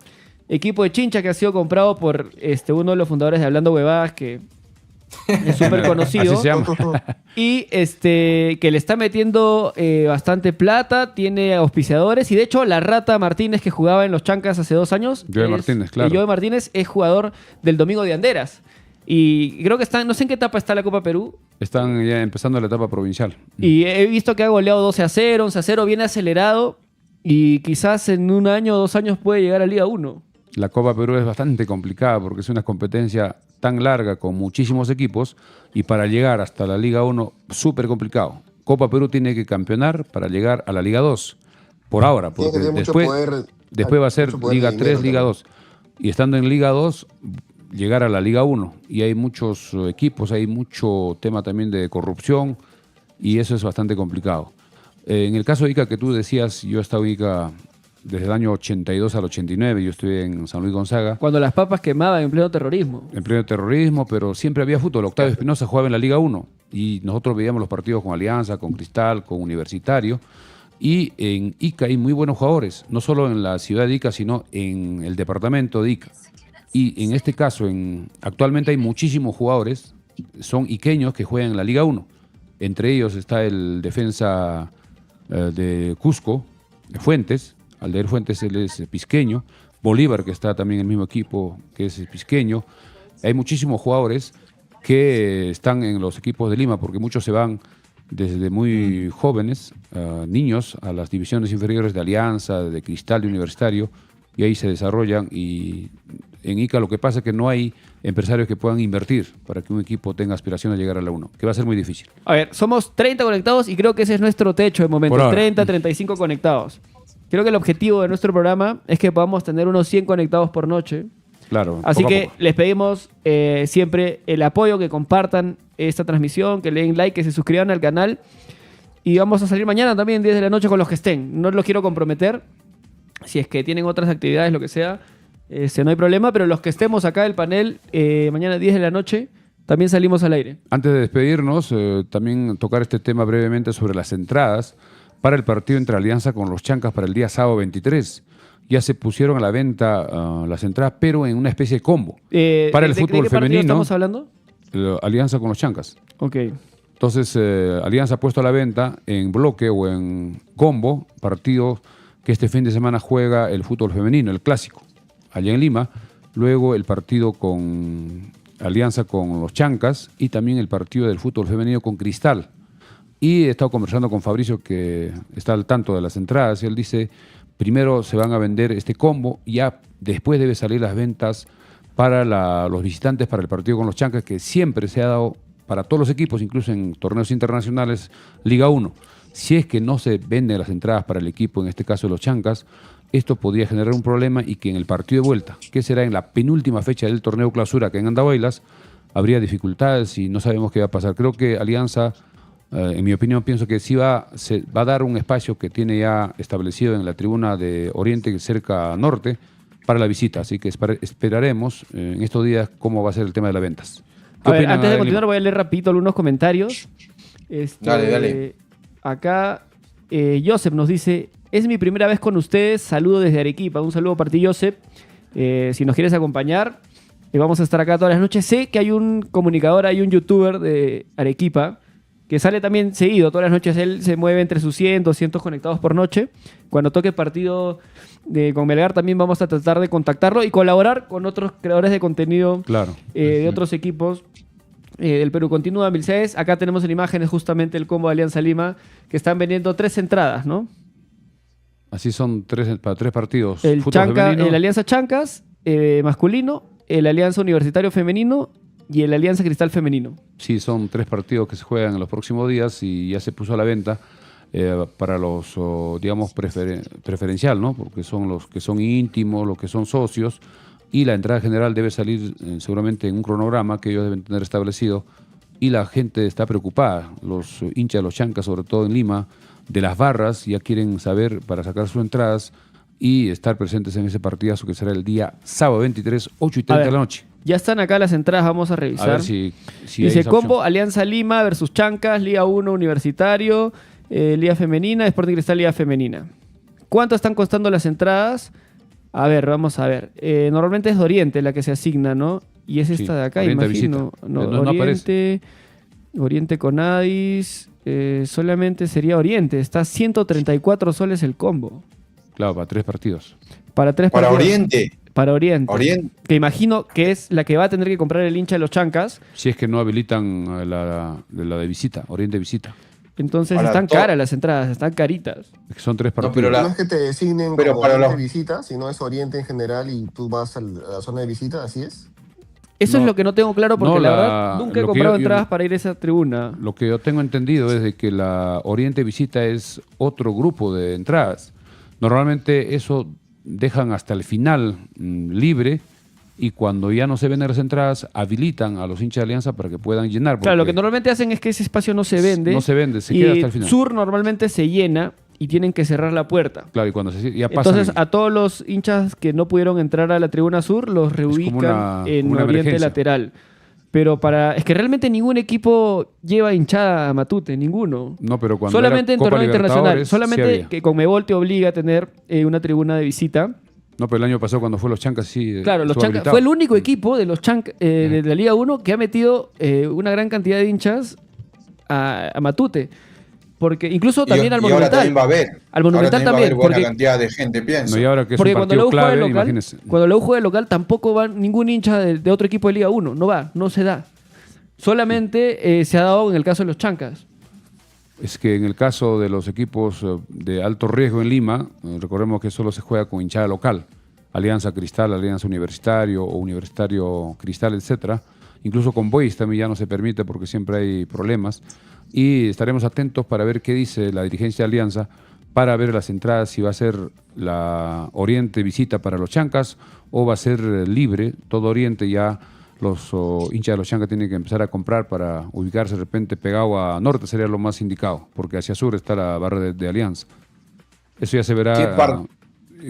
Equipo de Chincha que ha sido comprado por uno de los fundadores de Hablando Huevadas, que es súper conocido. Así se llama. Y que le está metiendo bastante plata, tiene auspiciadores. Y de hecho, la Rata Martínez, que jugaba en los Chancas hace 2 años. Joe Martínez, claro. Joe Martínez es jugador del Domingo de Anderas. Y creo que están, no sé en qué etapa está la Copa Perú. Están ya empezando la etapa provincial. Y he visto que ha goleado 12-0, 11-0, viene acelerado. Y quizás en 1 año o 2 años puede llegar a Liga 1. La Copa Perú es bastante complicada porque es una competencia tan larga con muchísimos equipos y para llegar hasta la Liga 1, súper complicado. Copa Perú tiene que campeonar para llegar a la Liga 2, por ahora, Tiene que porque tener mucho después, poder, después va a ser mucho poder Liga de 3, dinero Liga también. 2. Y estando en Liga 2, llegar a la Liga 1. Y hay muchos equipos, hay mucho tema también de corrupción y eso es bastante complicado. En el caso de Ica que tú decías, yo he estado en Ica desde el año 82 al 89, yo estuve en San Luis Gonzaga, Cuando las papas quemaban en pleno terrorismo. en pleno terrorismo, pero siempre había fútbol. Octavio Espinosa jugaba en la Liga 1 y nosotros veíamos los partidos con Alianza, con Cristal, con Universitario. Y en Ica hay muy buenos jugadores, no solo en la ciudad de Ica, sino en el departamento de Ica. Y en este caso, actualmente hay muchísimos jugadores, son iqueños que juegan en la Liga 1. Entre ellos está el defensa de Cusco, Fuentes. Aldair Fuentes, él es pisqueño. Bolívar, que está también en el mismo equipo, que es pisqueño. Hay muchísimos jugadores que están en los equipos de Lima, porque muchos se van desde muy jóvenes, niños, a las divisiones inferiores de Alianza, de Cristal, de Universitario, y ahí se desarrollan. Y en Ica lo que pasa es que no hay empresarios que puedan invertir para que un equipo tenga aspiración a llegar a la 1, que va a ser muy difícil. A ver, somos 30 conectados y creo que ese es nuestro techo de momento. Por ahora. 30, 35 conectados. Creo que el objetivo de nuestro programa es que podamos tener unos 100 conectados por noche. Claro. Así poco a que poco. les pedimos siempre el apoyo, que compartan esta transmisión, que le den like, que se suscriban al canal. Y vamos a salir mañana también 10 de la noche con los que estén. No los quiero comprometer. Si es que tienen otras actividades, lo que sea, no hay problema. Pero los que estemos acá del panel, mañana 10 de la noche, también salimos al aire. Antes de despedirnos, también tocar este tema brevemente sobre las entradas para el partido entre Alianza con los Chancas para el día sábado 23. Ya se pusieron a la venta las entradas, pero en una especie de combo. Para el ¿De fútbol qué partido femenino, estamos hablando? Alianza con los Chancas. Ok. Entonces, Alianza ha puesto a la venta en bloque o en combo partidos que este fin de semana juega el fútbol femenino, el clásico, allá en Lima. Luego el partido con Alianza con los Chancas y también el partido del fútbol femenino con Cristal. Y he estado conversando con Fabricio, que está al tanto de las entradas, y él dice, primero se van a vender este combo, y ya después debe salir las ventas para los visitantes para el partido con los Chancas, que siempre se ha dado para todos los equipos, incluso en torneos internacionales, Liga 1. Si es que no se venden las entradas para el equipo, en este caso de los Chancas, esto podría generar un problema y que en el partido de vuelta, que será en la penúltima fecha del torneo clausura, que en Andahuaylas, habría dificultades y no sabemos qué va a pasar. Creo que Alianza, en mi opinión, pienso que sí se va a dar un espacio que tiene ya establecido en la tribuna de Oriente, cerca norte, para la visita. Así que esperaremos en estos días cómo va a ser el tema de las ventas. A ver, opinan, antes de Lima? continuar, voy a leer rapidito algunos comentarios. Dale. Acá Joseph nos dice, es mi primera vez con ustedes, saludo desde Arequipa. Un saludo para ti, Joseph. Si nos quieres acompañar, vamos a estar acá todas las noches. Sé que hay un comunicador, hay un youtuber de Arequipa que sale también seguido. Todas las noches él se mueve entre sus 100, 200 conectados por noche. Cuando toque partido con Melgar también vamos a tratar de contactarlo y colaborar con otros creadores de contenido Claro. de otros equipos del Perú. Continúa Milcees. Acá tenemos en imágenes justamente el combo de Alianza Lima, que están vendiendo 3 entradas, ¿no? Así son para 3 partidos. El Fútbol femenino. Alianza Chancas masculino, el Alianza Universitario femenino y el Alianza Cristal femenino. Sí, son 3 partidos que se juegan en los próximos días y ya se puso a la venta para los, digamos, preferencial, ¿no? Porque son los que son íntimos, los que son socios, y la entrada general debe salir seguramente en un cronograma que ellos deben tener establecido, y la gente está preocupada, los hinchas de los Chancas, sobre todo en Lima, de las barras, ya quieren saber para sacar sus entradas y estar presentes en ese partidazo que será el día sábado 23, 8:30 de la noche. Ya están acá las entradas, vamos a revisar. A ver si hay Dice esa combo opción. Alianza Lima versus Chancas, Liga 1 Universitario, Liga Femenina, Sporting Cristal Liga Femenina. ¿Cuánto están costando las entradas? A ver, vamos a ver. Normalmente es de Oriente la que se asigna, ¿no? Y es esta Sí, de acá, Oriente imagino. visita. No, No aparece. Oriente con Adis. Solamente sería Oriente. Está 134 soles el combo. Claro, para 3 partidos. Para 3 Para partidos. Oriente. Para Oriente. Oriente. Que imagino que es la que va a tener que comprar el hincha de los Chancas. Si es que no habilitan la de visita, Oriente visita. Entonces Ahora, están caras las entradas, están caritas. Es que son 3 No, partidos. pero la- No es que te designen pero como para Oriente los- visita, sino es Oriente en general y tú vas a la zona de visita, ¿así es? Eso No. es lo que no tengo claro porque No, la la- verdad nunca he lo que comprado yo- entradas para ir a esa tribuna. Lo que yo tengo entendido es de que la Oriente Visita es otro grupo de entradas. Normalmente eso dejan hasta el final libre, y cuando ya no se venden las entradas, habilitan a los hinchas de Alianza para que puedan llenar. Claro, lo porque que normalmente hacen es que ese espacio no se vende. No se vende, se y queda hasta el final. Sur normalmente se llena y tienen que cerrar la puerta. Claro, y cuando ya pasan. Entonces, a todos los hinchas que no pudieron entrar a la tribuna sur, los reubican en como una Oriente emergencia. lateral. Pero es que realmente ningún equipo lleva hinchada a Matute, ninguno. No, pero cuando Solamente era en Copa torneo internacional. Libertadores, sí Solamente había. que Conmebol te obliga a tener una tribuna de visita. No, pero el año pasado cuando fue los Chancas sí. Claro, los estuvo Chancas habilitado. fue el único equipo de los Chancas de la Liga 1 que ha metido una gran cantidad de hinchas a Matute. Porque incluso también al Y ahora Monumental. también va a haber. Al Monumental ahora también va a haber también. buena Porque, cantidad de gente, pienso. No, y ahora que es porque un cuando partido la U juega de clave, local, imagínense. cuando la U juega de local tampoco va ningún hincha de otro equipo de Liga 1. No va, no se da. Solamente se ha dado en el caso de los Chancas. Es que en el caso de los equipos de alto riesgo en Lima, recordemos que solo se juega con hinchada local. Alianza Cristal, Alianza Universitario o Universitario Cristal, etcétera. Incluso con Boys también ya no se permite porque siempre hay problemas. Y estaremos atentos para ver qué dice la dirigencia de Alianza, para ver las entradas, si va a ser la Oriente visita para los Chancas o va a ser libre, todo Oriente. Ya los hinchas de los Chancas tienen que empezar a comprar para ubicarse de repente pegado a Norte, sería lo más indicado, porque hacia sur está la barra de Alianza. Eso ya se ¿Qué verá.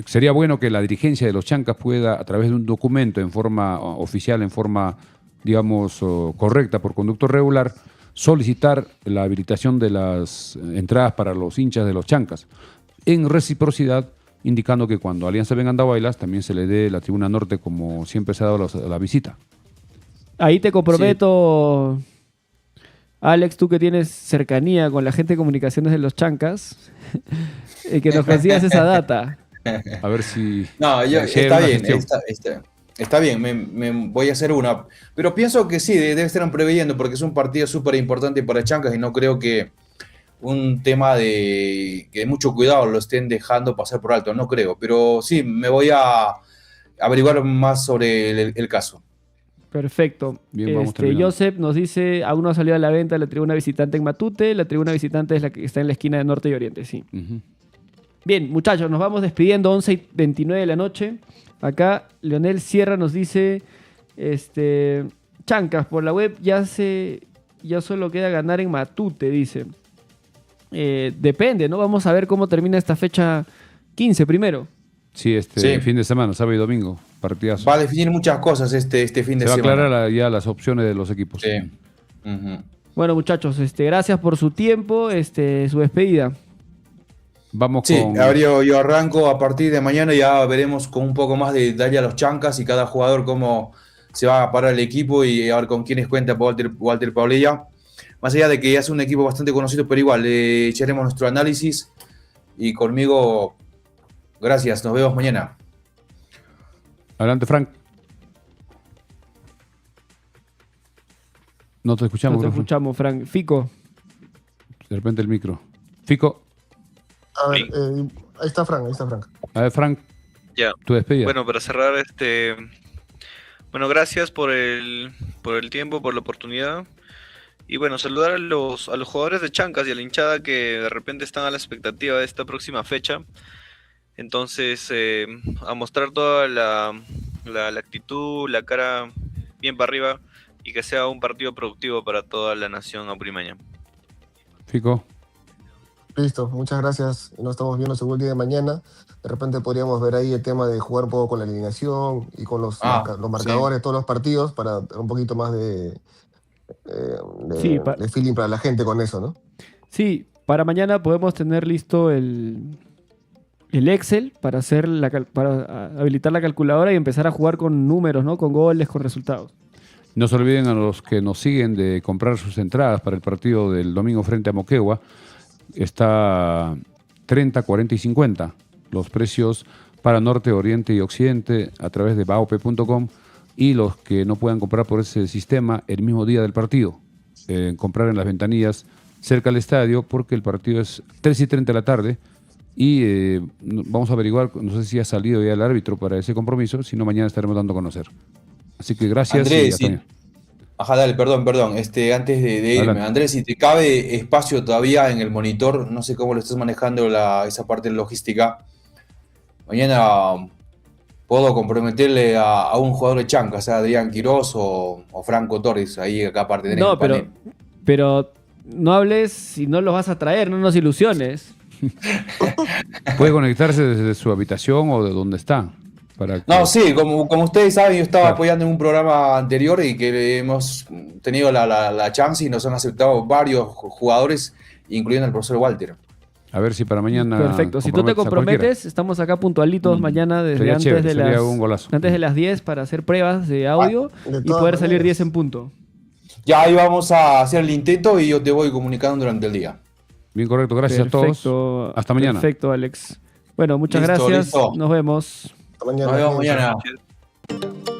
Sería bueno que la dirigencia de los Chancas pueda, a través de un documento en forma oficial, en forma, digamos, correcta, por conducto regular, solicitar la habilitación de las entradas para los hinchas de los Chancas, en reciprocidad, indicando que cuando Alianza venga a Andahuaylas también se le dé la tribuna norte como siempre se ha dado la visita. Ahí te comprometo, Alex, tú que tienes cercanía con la gente de comunicaciones de los Chancas, que nos consigas esa data. A ver si... No, si hay está una bien, gestión. está bien, me voy a hacer una. Pero pienso que sí, debe estar preveyendo porque es un partido súper importante para Chancas y no creo que un tema de que mucho cuidado lo estén dejando pasar por alto, no creo. Pero sí, me voy a averiguar más sobre el caso. Perfecto. Bien, vamos terminando. Joseph nos dice, aún no ha salido a la venta la tribuna visitante en Matute, la tribuna visitante es la que está en la esquina de Norte y Oriente, sí. Ujú. Bien, muchachos, nos vamos despidiendo, 11:29 de la noche. Acá Leonel Sierra nos dice, Chancas, por la web ya solo queda ganar en Matute, dice. Depende, ¿no? Vamos a ver cómo termina esta fecha 15 primero. Sí, Sí. fin de semana, sábado y domingo, partidazo. Va a definir muchas cosas este fin Se de va a semana. aclarar ya las opciones de los equipos. Sí. Ujú. Bueno, muchachos, gracias por su tiempo, su despedida. Vamos Sí, con... yo arranco a partir de mañana, ya veremos con un poco más de detalle a los Chancas y cada jugador cómo se va a parar el equipo y a ver con quiénes cuenta Walter Paulilla. Más allá de que ya es un equipo bastante conocido, pero igual le echaremos nuestro análisis y conmigo, gracias, nos vemos mañana. Adelante, Frank. No te escuchamos. No te Frank. escuchamos, Frank. Fico. De repente el micro. Fico. A ver, ahí está Frank. A ver, Frank, Ya. tu despedida. Bueno, para cerrar, bueno, gracias por el tiempo, por la oportunidad. Y bueno, saludar a los jugadores de Chancas y a la hinchada que de repente están a la expectativa de esta próxima fecha. Entonces, a mostrar toda la actitud, la cara bien para arriba y que sea un partido productivo para toda la nación apulimaña. Fico. Listo, muchas gracias. Nos estamos viendo según el día de mañana. De repente podríamos ver ahí el tema de jugar un poco con la alineación y con los marcadores de todos los partidos para dar un poquito más de feeling para la gente con eso, ¿no? Sí, para mañana podemos tener listo el Excel para para habilitar la calculadora y empezar a jugar con números, ¿no? Con goles, con resultados. No se olviden a los que nos siguen de comprar sus entradas para el partido del domingo frente a Moquegua. Está 30, 40 y 50. Los precios para Norte, Oriente y Occidente a través de baop.com, y los que no puedan comprar por ese sistema el mismo día del partido, comprar en las ventanillas cerca del estadio, porque el partido es 3:30 de la tarde y vamos a averiguar, no sé si ha salido ya el árbitro para ese compromiso, si no mañana estaremos dando a conocer. Así que gracias. Andrés, y hasta Ajá, dale, perdón. Antes de irme, Adelante. Andrés, si te cabe espacio todavía en el monitor, no sé cómo lo estás manejando esa parte de logística. Mañana puedo comprometerle a un jugador de Chanca, sea Adrián Quirós o Franco Torres, ahí acá aparte tenés No, el panel. pero no hables si no los vas a traer, no nos ilusiones. Puede conectarse desde su habitación o de donde está. No, sí, como ustedes saben, yo estaba Claro. apoyando en un programa anterior y que hemos tenido la chance y nos han aceptado varios jugadores, incluyendo el profesor Walter. A ver si para mañana. Perfecto. Si tú te comprometes a cualquiera. comprometes, estamos acá puntualitos mañana desde Sería antes, chévere, de sería las, un golazo. antes de las 10 para hacer pruebas de audio de y todas poder salir maneras. 10 en punto. Ya ahí vamos a hacer el intento y yo te voy comunicando durante el día. Bien correcto, gracias a todos. Perfecto. Hasta mañana. Perfecto, Alex. Bueno, muchas Listo, gracias. listo. Nos vemos. Hasta mañana. Nos vemos cuídense. mañana.